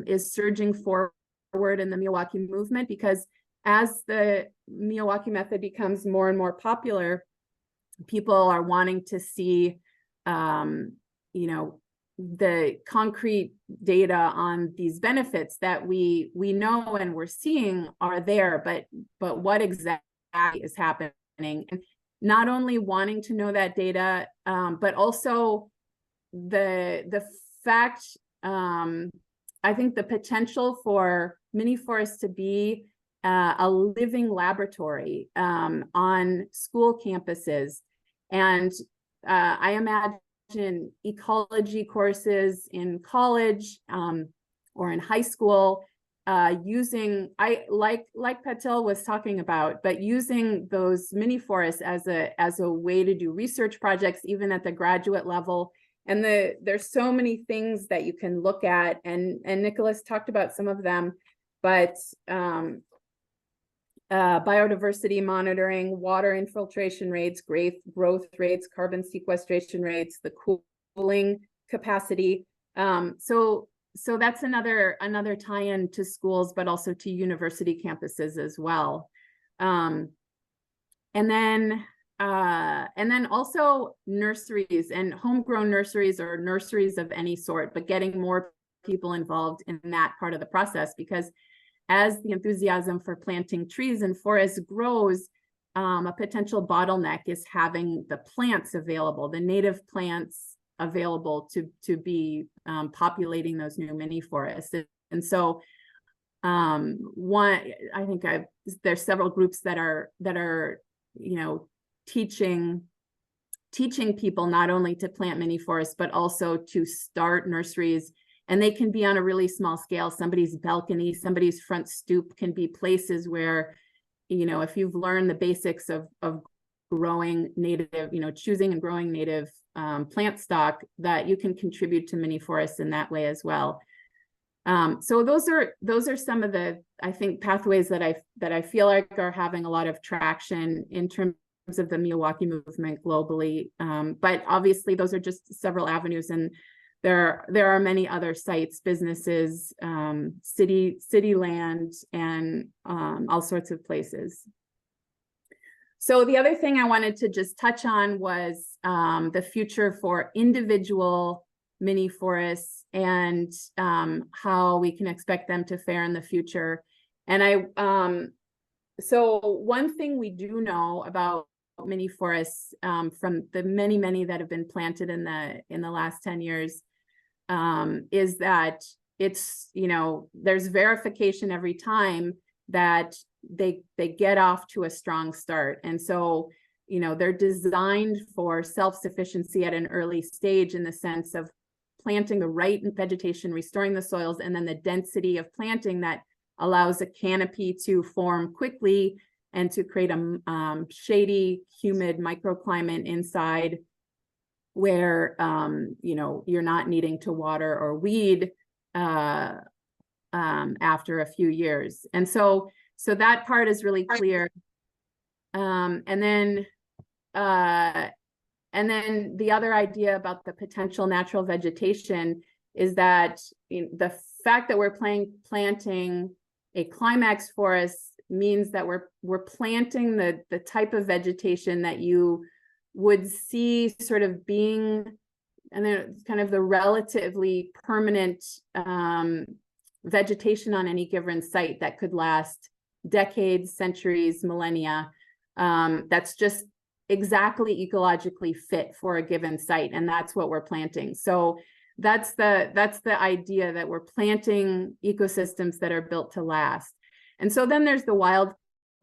[SPEAKER 15] is surging forward in the Miyawaki movement, because as the Miyawaki method becomes more and more popular, people are wanting to see, the concrete data on these benefits that we know and we're seeing are there, but what exactly is happening? And not only wanting to know that data, but also the fact, I think the potential for mini forests to be a living laboratory on school campuses. And I imagine ecology courses in college or in high school using, like Patil was talking about, but using those mini forests as a way to do research projects, even at the graduate level. And there's so many things that you can look at, and Nicholas talked about some of them, but biodiversity monitoring, water infiltration rates, growth rates, carbon sequestration rates, the cooling capacity. So that's another tie-in to schools, but also to university campuses as well. And then also nurseries and homegrown nurseries, or nurseries of any sort, but getting more people involved in that part of the process, because as the enthusiasm for planting trees and forests grows, a potential bottleneck is having the plants available, the native plants available to be populating those new mini forests. And so there's several groups that are teaching people not only to plant mini forests, but also to start nurseries. And they can be on a really small scale. Somebody's balcony, somebody's front stoop can be places where, if you've learned the basics of growing native, choosing and growing native plant stock, that you can contribute to mini forests in that way as well. So those are some of the, I think, pathways that I feel like are having a lot of traction in terms of the Miyawaki movement globally. But obviously those are just several avenues, and there are many other sites, businesses, city land, and all sorts of places. So the other thing I wanted to just touch on was the future for individual mini forests and how we can expect them to fare in the future. And so one thing we do know about mini forests from the many that have been planted in the last 10 years is that it's, there's verification every time that they get off to a strong start. And so, they're designed for self-sufficiency at an early stage, in the sense of planting the right vegetation, restoring the soils, and then the density of planting that allows a canopy to form quickly and to create a shady, humid microclimate inside, where you're not needing to water or weed after a few years. And so that part is really clear. And then the other idea about the potential natural vegetation is that the fact that we're planting a climax forest means that we're planting the type of vegetation that you would see sort of being, and then kind of the relatively permanent vegetation on any given site that could last decades, centuries, millennia. That's just exactly ecologically fit for a given site, and that's what we're planting. So that's the idea, that we're planting ecosystems that are built to last. And so then there's the wild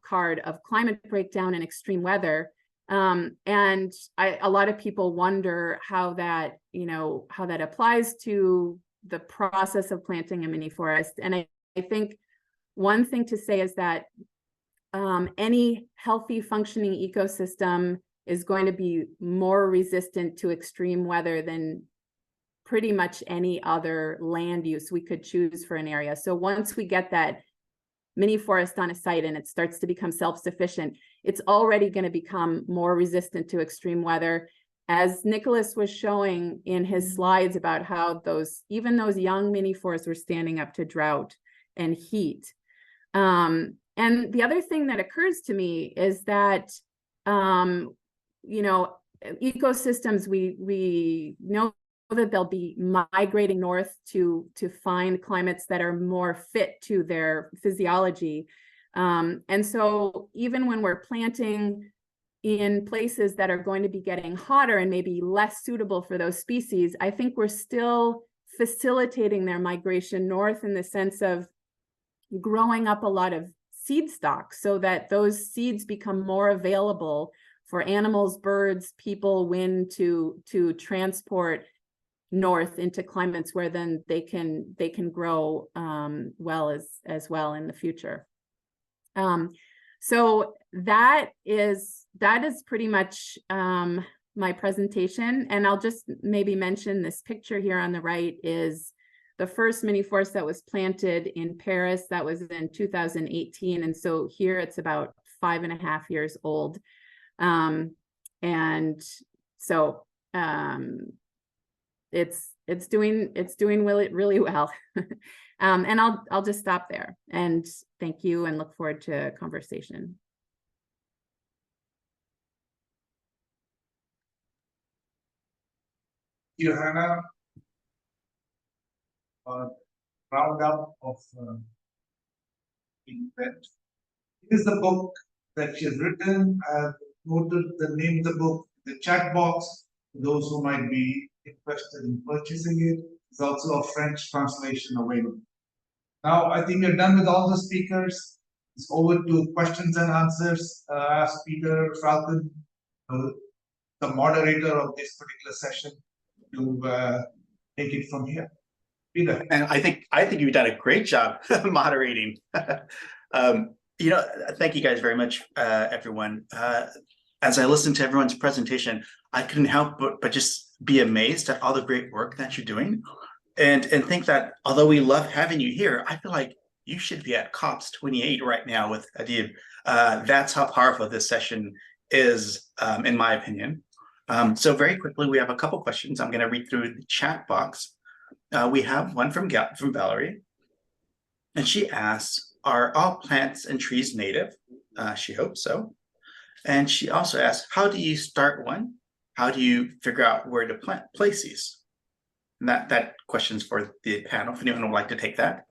[SPEAKER 15] card of climate breakdown and extreme weather. And a lot of people wonder how that applies to the process of planting a mini forest. And I think one thing to say is that any healthy functioning ecosystem is going to be more resistant to extreme weather than pretty much any other land use we could choose for an area. So once we get that mini forest on a site and it starts to become self-sufficient, it's already going to become more resistant to extreme weather. As Nicholas was showing in his slides about how even those young mini forests were standing up to drought and heat. And the other thing that occurs to me is that, ecosystems, we know that they'll be migrating north to find climates that are more fit to their physiology. And so even when we're planting in places that are going to be getting hotter and maybe less suitable for those species, I think we're still facilitating their migration north in the sense of growing up a lot of seed stocks so that those seeds become more available for animals, birds, people, wind to transport north into climates where then they can grow well as well in the future. So that is pretty much my presentation, and I'll just maybe mention this picture here on the right is the first mini forest that was planted in Paris. That was in 2018, and so here it's about 5.5 years old, and so it's doing really well. And I'll just stop there and thank you and look forward to a conversation.
[SPEAKER 2] Johanna, roundup of the event. It is the book that she has written. I've noted the name of the book, the chat box, for those who might be interested in purchasing it. There's also a French translation available. Now, I think we're done with all the speakers. It's over to questions and answers. Ask Peter Falcon, the moderator of this particular session, to take it from here. Peter.
[SPEAKER 16] And I think you've done a great job moderating. Thank you guys very much, everyone. As I listened to everyone's presentation, I couldn't help but just be amazed at all the great work that you're doing, and think that although we love having you here, I feel like you should be at COPs 28 right now with Adib. That's how powerful this session is, in my opinion. So very quickly, we have a couple questions. I'm going to read through the chat box. We have one from Valerie, and she asks, are all plants and trees native? She hopes so. And she also asks, how do you start one? How do you figure out where to place these? And that question's for the panel, if anyone would like to take that.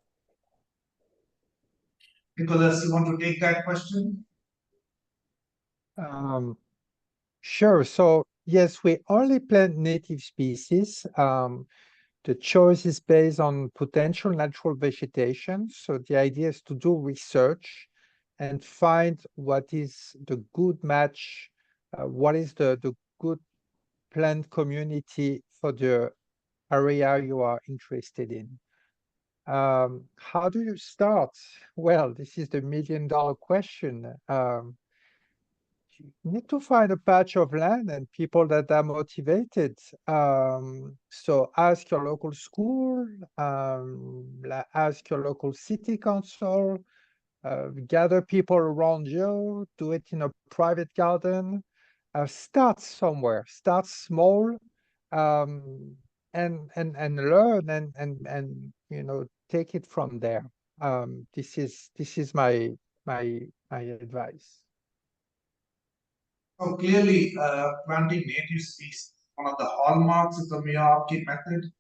[SPEAKER 2] Nicholas, you want to take that question?
[SPEAKER 12] Sure. So yes, we only plant native species. The choice is based on potential natural vegetation. So the idea is to do research and find what is the good match, what is the good plant community for the area you are interested in. How do you start? Well, this is the million-dollar question. You need to find a patch of land and people that are motivated. So ask your local school, ask your local city council, gather people around you, do it in a private garden. Start somewhere, start small, and learn and take it from there. This is my advice.
[SPEAKER 2] So clearly, planting native species, one of the hallmarks of the Miyawaki method.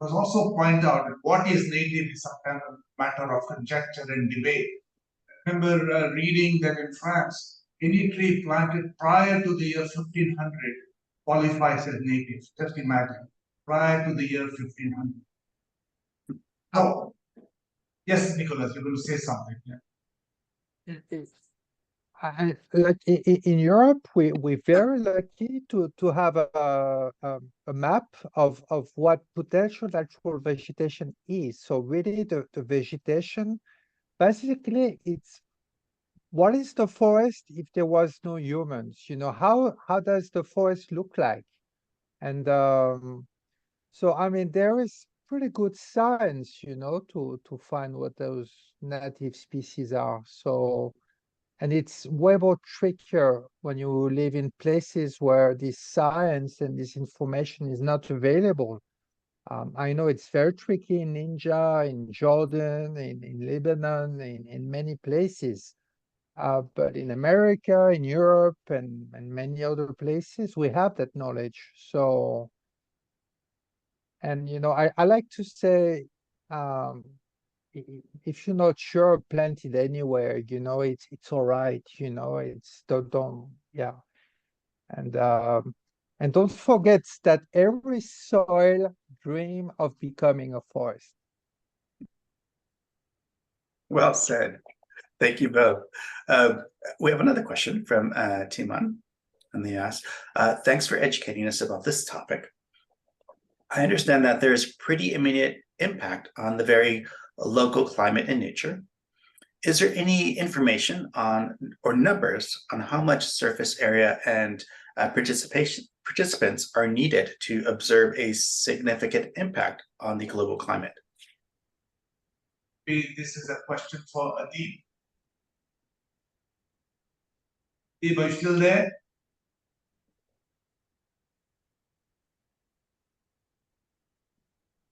[SPEAKER 2] Was also point out that what is native is some kind of matter of conjecture and debate. I remember reading that in France, any tree planted prior to the year 1500 qualifies as native. Just imagine, prior to the year 1500. Oh, yes, Nicholas, you're going to say something. Yeah.
[SPEAKER 12] Like in Europe, we're very lucky to have a map of what potential natural vegetation is. So really the vegetation, basically it's what is the forest if there was no humans? You know, how does the forest look like? And so I mean there is pretty good science, you know, to find what those native species are. So and it's way more trickier when you live in places where this science and this information is not available. I know it's very tricky in India, in Jordan, in Lebanon, in many places. But in America, in Europe, and many other places, we have that knowledge. So, and you know, I like to say, if you're not sure, plant it anywhere, you know, it's all right, you know, it's don't yeah. And don't forget that every soil dream of becoming a forest.
[SPEAKER 16] Well said. Thank you both. We have another question from Timan, and they ask, thanks for educating us about this topic. I understand that there's pretty immediate impact on the very local climate and nature. Is there any information on or numbers on how much surface area and participants are needed to observe a significant impact on the global climate?
[SPEAKER 2] This is a question for Adib. Adib, are you still there?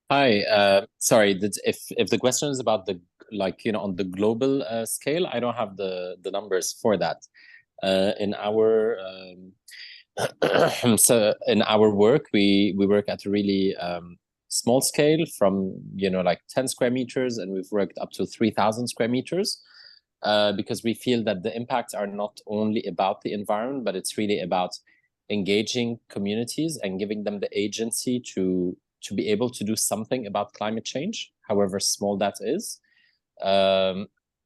[SPEAKER 13] Hi, sorry, if the question is about the, like, you know, on the global scale, I don't have the numbers for that. In our so in our work, we work at a really small scale from, you know, like 10 square meters, and we've worked up to 3,000 square meters because we feel that the impacts are not only about the environment, but it's really about engaging communities and giving them the agency to be able to do something about climate change, however small that is.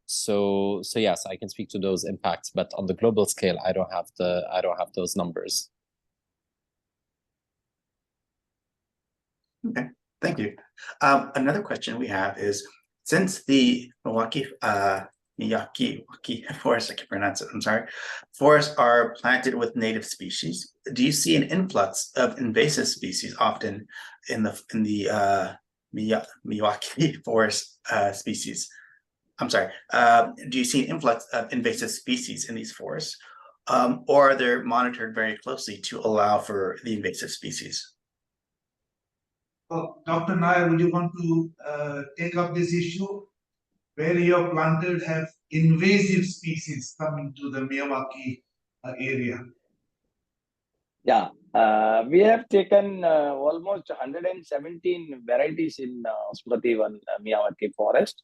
[SPEAKER 13] So yes, I can speak to those impacts, but on the global scale, I don't have those numbers.
[SPEAKER 16] Okay, thank you. Another question we have is, since the Miyawaki forests, I can pronounce it, I'm sorry, forests are planted with native species, do you see an influx of invasive species often in the Miyawaki forest species? I'm sorry, do you see an influx of invasive species in these forests, or are they monitored very closely to allow for the invasive species?
[SPEAKER 2] Well, Dr. Nair, would you want to take up this issue? Where you have planted have invasive species coming to the Miyawaki area?
[SPEAKER 14] Yeah, we have taken almost 117 varieties in Smriti Miyawaki forest.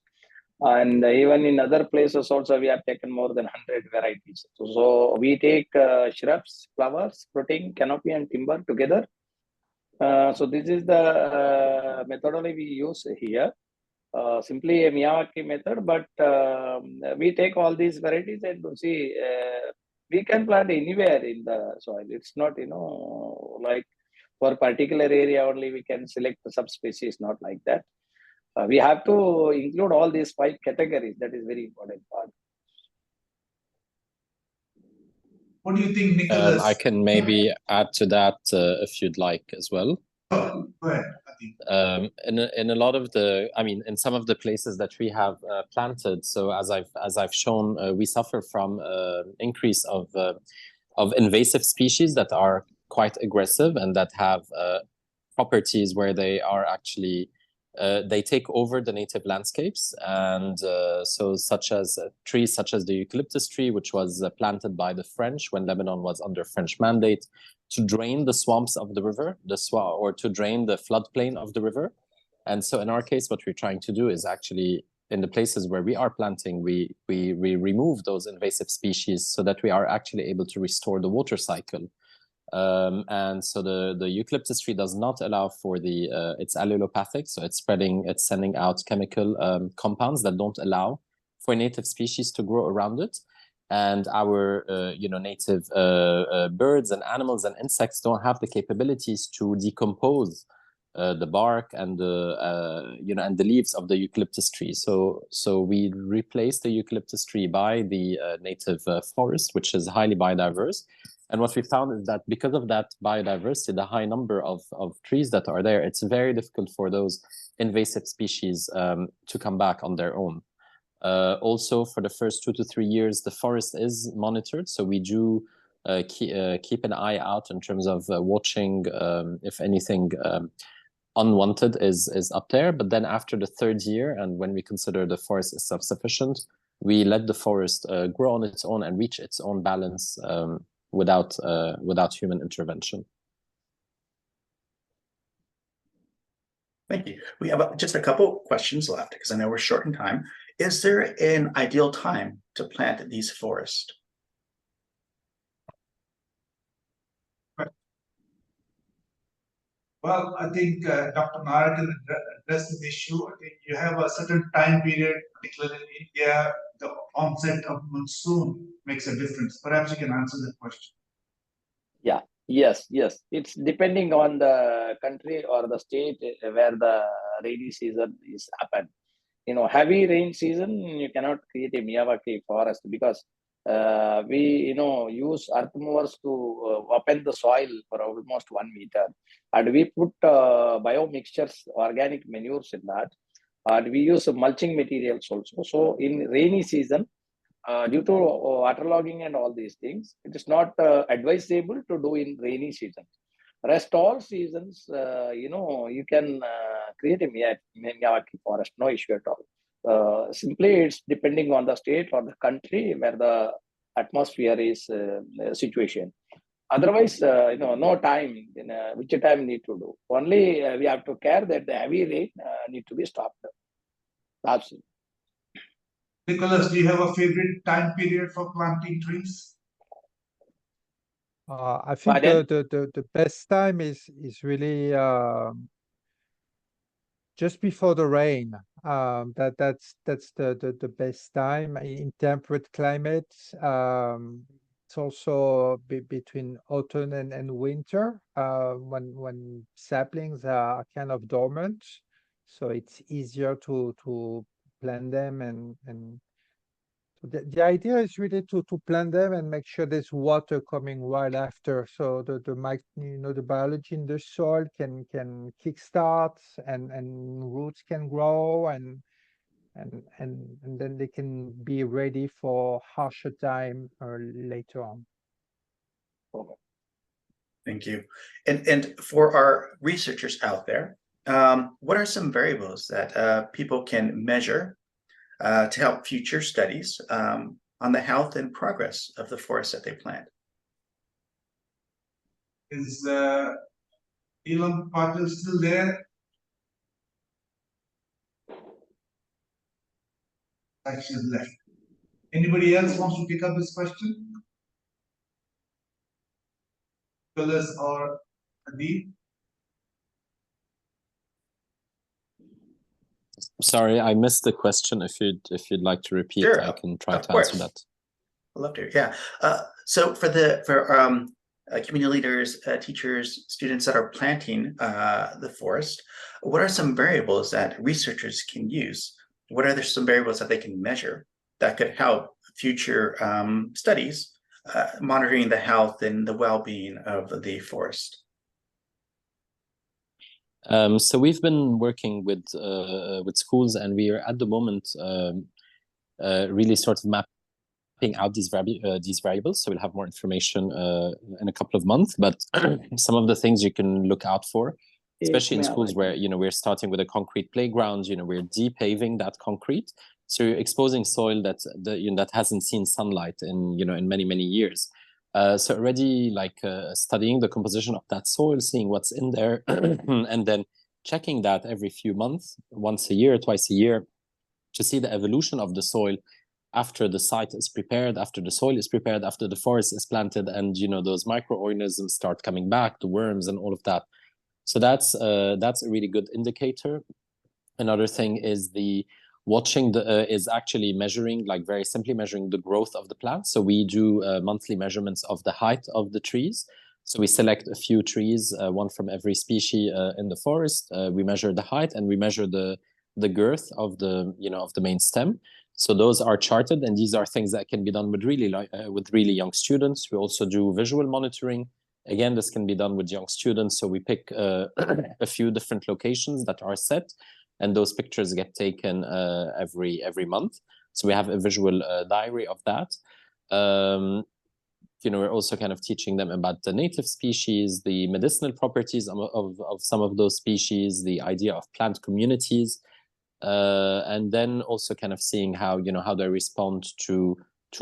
[SPEAKER 14] And even in other places also, we have taken more than 100 varieties. So we take shrubs, flowers, fruiting, canopy, and timber together. So this is the methodology we use here. Simply a Miyawaki method, but we take all these varieties and see we can plant anywhere in the soil. It's not, you know, like for a particular area only we can select the subspecies, not like that. We have to include all these 5 categories. That is very important part.
[SPEAKER 2] What do you think, Nicholas?
[SPEAKER 13] I can maybe add to that if you'd like as well.
[SPEAKER 2] Go ahead.
[SPEAKER 13] In a lot of the, I mean, in some of the places that we have planted, so as I've shown, we suffer from increase of invasive species that are quite aggressive and that have properties where they are actually they take over the native landscapes, and so such as trees such as the eucalyptus tree, which was planted by the French when Lebanon was under French mandate, to drain the swamps of the river, or to drain the floodplain of the river. And so in our case, what we're trying to do is actually, in the places where we are planting, we remove those invasive species so that we are actually able to restore the water cycle. And so the eucalyptus tree does not allow for it's allelopathic, so it's sending out chemical compounds that don't allow for native species to grow around it. And our native birds and animals and insects don't have the capabilities to decompose the bark and the leaves of the eucalyptus tree. So we replace the eucalyptus tree by the native forest, which is highly biodiverse. And what we found is that because of that biodiversity, the high number of trees that are there, it's very difficult for those invasive species to come back on their own. Also, for the first 2 to 3 years, the forest is monitored. So we do keep an eye out in terms of watching if anything unwanted is up there. But then after the 3rd year, and when we consider the forest is self-sufficient, we let the forest grow on its own and reach its own balance without human intervention.
[SPEAKER 16] Thank you. We have just a couple questions left because I know we're short in time. Is there an ideal time to plant these forests?
[SPEAKER 2] Well, I think Dr. Nair can address this issue. I think you have a certain time period, particularly in India, the onset of monsoon makes a difference. Perhaps you can answer that question.
[SPEAKER 14] Yeah, yes. It's depending on the country or the state where the rainy season is happened. Heavy rain season, you cannot create a Miyawaki forest because we use earth movers to open the soil for almost 1 meter, and we put biomixtures, organic manures in that, and we use mulching materials also. So in rainy season, due to waterlogging and all these things, it is not advisable to do in rainy season. Rest all seasons, you can create a Miyawaki forest, no issue at all. Simply, it's depending on the state or the country where the atmosphere is situation. Otherwise, no time, which time need to do. Only we have to care that the heavy rain need to be stopped. Absolutely.
[SPEAKER 2] Nicholas, do you have a favorite time period for planting trees?
[SPEAKER 12] I think the best time is really just before the rain. That's the best time in temperate climates. It's also between autumn and winter, when saplings are kind of dormant, so it's easier to plant them, and the idea is really to plant them and make sure there's water coming right after, so the biology in the soil can kickstart, and roots can grow, and then they can be ready for harsher time later on.
[SPEAKER 16] Thank you. And for our researchers out there, what are some variables that people can measure to help future studies on the health and progress of the forests that they plant?
[SPEAKER 2] Is Elam Patel still there? She's left. Anybody else wants to pick up this question? Phyllis or Adib?
[SPEAKER 13] Sorry, I missed the question. If you'd like to repeat,
[SPEAKER 16] Sure,
[SPEAKER 13] I can try to answer that.
[SPEAKER 16] I'd love to. Yeah. So for community leaders, teachers, students that are planting the forest, what are some variables that researchers can use? What are some variables that they can measure that could help future studies monitoring the health and the well-being of the forest?
[SPEAKER 13] So we've been working with schools, and we are at the moment really sort of mapping out these variables. So we'll have more information in a couple of months. But some of the things you can look out for especially in schools where, we're starting with a concrete playground, we're de-paving that concrete. So you're exposing soil that hasn't seen sunlight in, in many, many years. So already studying the composition of that soil, seeing what's in there, and then checking that every few months, once a year, twice a year, to see the evolution of the soil after the site is prepared, after the soil is prepared, after the forest is planted, and those microorganisms start coming back, the worms and all of that. So that's a really good indicator. Another thing is is actually measuring, very simply measuring the growth of the plant. So we do monthly measurements of the height of the trees. So we select a few trees, one from every species in the forest. We measure the height and we measure the girth of the main stem. So those are charted, and these are things that can be done with really young students. We also do visual monitoring. Again, this can be done with young students. So we pick a few different locations that are set, and those pictures get taken every month. So we have a visual diary of that. We're also kind of teaching them about the native species, the medicinal properties of some of those species, the idea of plant communities, and then also kind of seeing how they respond to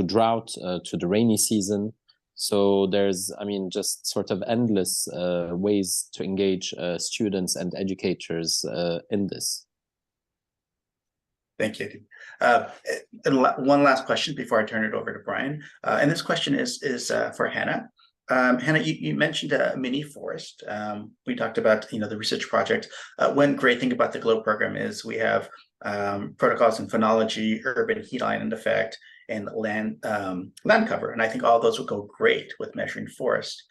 [SPEAKER 13] drought, to the rainy season. So there's, just sort of endless ways to engage students and educators in this.
[SPEAKER 16] Thank you. And one last question before I turn it over to Brian. And this question is for Hannah. Hannah, you mentioned a mini forest. We talked about the research project. One great thing about the GLOBE program is we have protocols in phenology, urban heat island effect, and land cover. And I think all those would go great with measuring forest.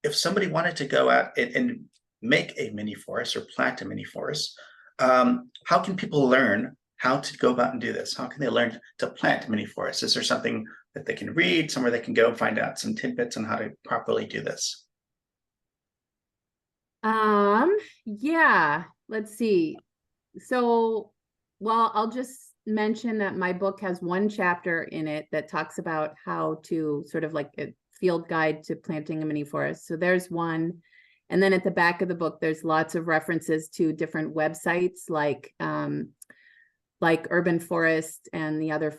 [SPEAKER 16] If somebody wanted to go out and make a mini forest or plant a mini forest, how can people learn how to go about and do this? How can they learn to plant mini forests? Is there something that they can read, somewhere they can go and find out some tidbits on how to properly do this?
[SPEAKER 15] Yeah, let's see. So, well, I'll just mention that my book has one chapter in it that talks about how to sort of like a field guide to planting a mini forest. So there's one. And then at the back of the book, there's lots of references to different websites like Urban Forest and the other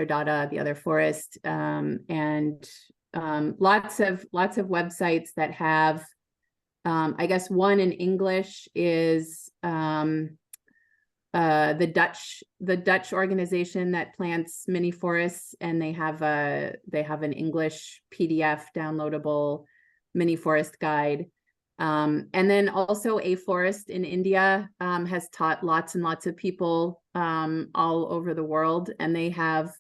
[SPEAKER 15] Dada, the other forest, and lots of websites that have, I guess one in English is the Dutch organization that plants mini forests, and they have an English PDF downloadable mini forest guide. And then also A Forest in India has taught lots and lots of people all over the world, and they have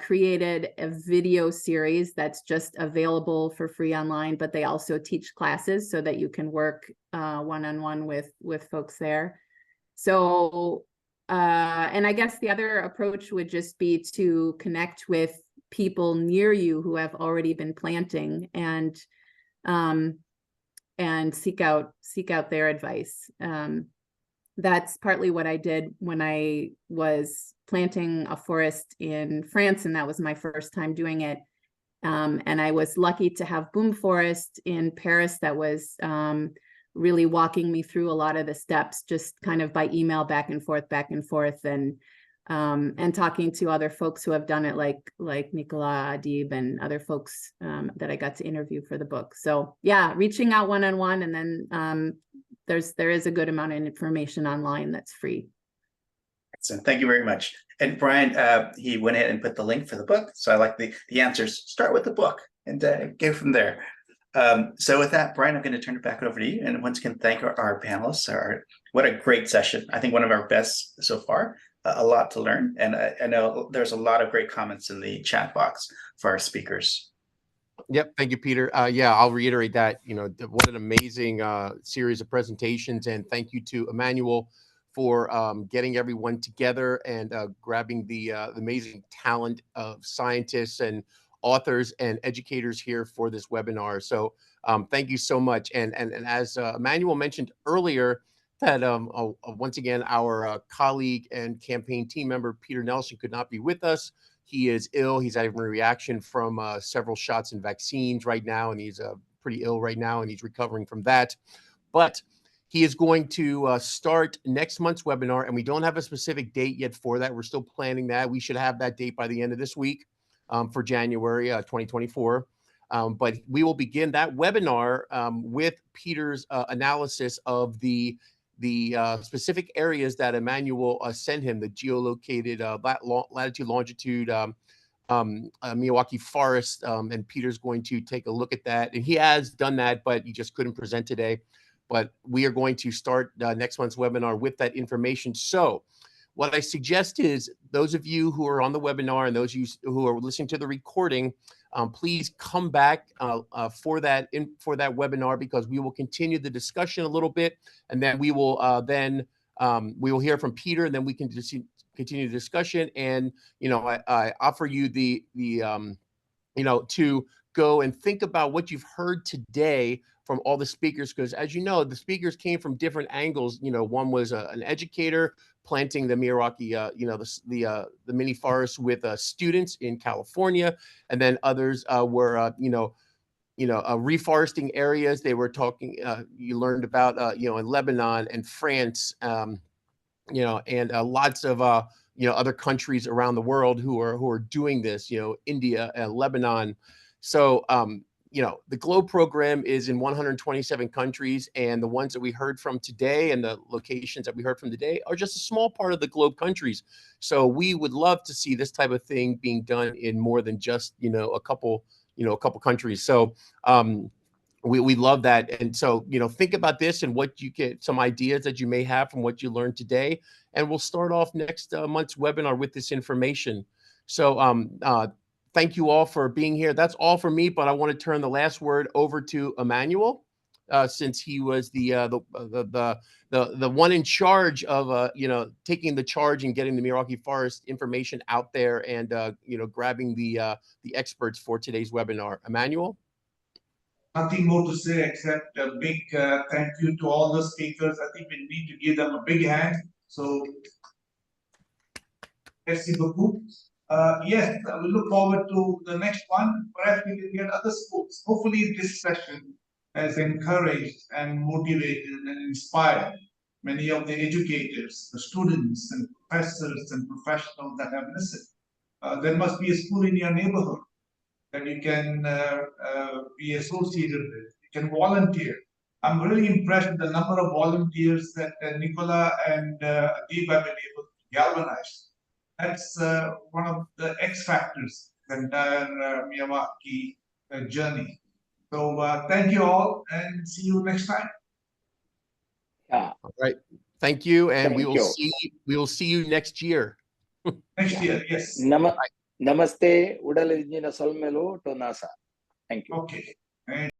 [SPEAKER 15] created a video series that's just available for free online, but they also teach classes so that you can work one-on-one with folks there. So, and I guess the other approach would just be to connect with people near you who have already been planting and seek out their advice. That's partly what I did when I was planting a forest in France, and that was my first time doing it. And I was lucky to have Boom Forest in Paris that was really walking me through a lot of the steps, just kind of by email back and forth, and talking to other folks who have done it, like Nicolas Adib and other folks that I got to interview for the book. So yeah, reaching out one-on-one, and then there is a good amount of information online that's free.
[SPEAKER 16] Excellent. Thank you very much. And Brian, he went ahead and put the link for the book. So I like the answers. Start with the book and go from there. So with that, Brian, I'm going to turn it back over to you. And once again, thank our panelists. What a great session. I think one of our best so far. A lot to learn. And I know there's a lot of great comments in the chat box for our speakers.
[SPEAKER 1] Yep. Thank you, Peter. Yeah, I'll reiterate that, what an amazing series of presentations. And thank you to Emmanuel for getting everyone together and grabbing the amazing talent of scientists and authors and educators here for this webinar. So thank you so much. And as Emmanuel mentioned earlier, that once again, our colleague and campaign team member, Peter Nelson, could not be with us. He is ill. He's having a reaction from several shots and vaccines right now, and he's pretty ill right now, and he's recovering from that. But he is going to start next month's webinar, and we don't have a specific date yet for that. We're still planning that. We should have that date by the end of this week for January 2024. But we will begin that webinar with Peter's analysis of the specific areas that Emmanuel sent him, the geolocated latitude, longitude, Miyawaki Forest, and Peter's going to take a look at that. And he has done that, but he just couldn't present today. But we are going to start next month's webinar with that information. So what I suggest is those of you who are on the webinar and those of you who are listening to the recording, please come back for that webinar, because we will continue the discussion a little bit, and then we will hear from Peter, and then we can just continue the discussion. And I offer you to go and think about what you've heard today from all the speakers, because as you know, the speakers came from different angles. One was an educator planting the Miyawaki, the mini forest with students in California, and then others were, reforesting areas. They were talking. You learned about, in Lebanon and France, and lots of other countries around the world who are doing this. India and Lebanon. So the GLOBE program is in 127 countries, and the ones that we heard from today and the locations that we heard from today are just a small part of the GLOBE countries. So we would love to see this type of thing being done in more than just a couple countries. So we love that. And so think about this and what you get, some ideas that you may have from what you learned today, and we'll start off next month's webinar with this information. So thank you all for being here. That's all for me, but I want to turn the last word over to Emmanuel, since he was the one in charge of taking the charge and getting the Miyawaki Forest information out there, and grabbing the experts for today's webinar. Emmanuel?
[SPEAKER 2] Nothing more to say except a big thank you to all the speakers. I think we need to give them a big hand. So, merci beaucoup. Yes, we look forward to the next one. Perhaps we can get other schools. Hopefully this session has encouraged and motivated and inspired many of the educators, the students and professors and professionals that have listened. There must be a school in your neighborhood that you can be associated with. You can volunteer. I'm really impressed with the number of volunteers that Nicola and Adib have been able to galvanize. That's one of the X factors, the entire Miyawaki journey. So thank you all, and see you next time.
[SPEAKER 14] Yeah.
[SPEAKER 1] All right. Thank you, and we
[SPEAKER 14] Thank
[SPEAKER 1] will see you next year.
[SPEAKER 2] Next year, yes.
[SPEAKER 14] Namaste. Udal Injina Solmelu to NASA. Thank you.
[SPEAKER 2] Okay.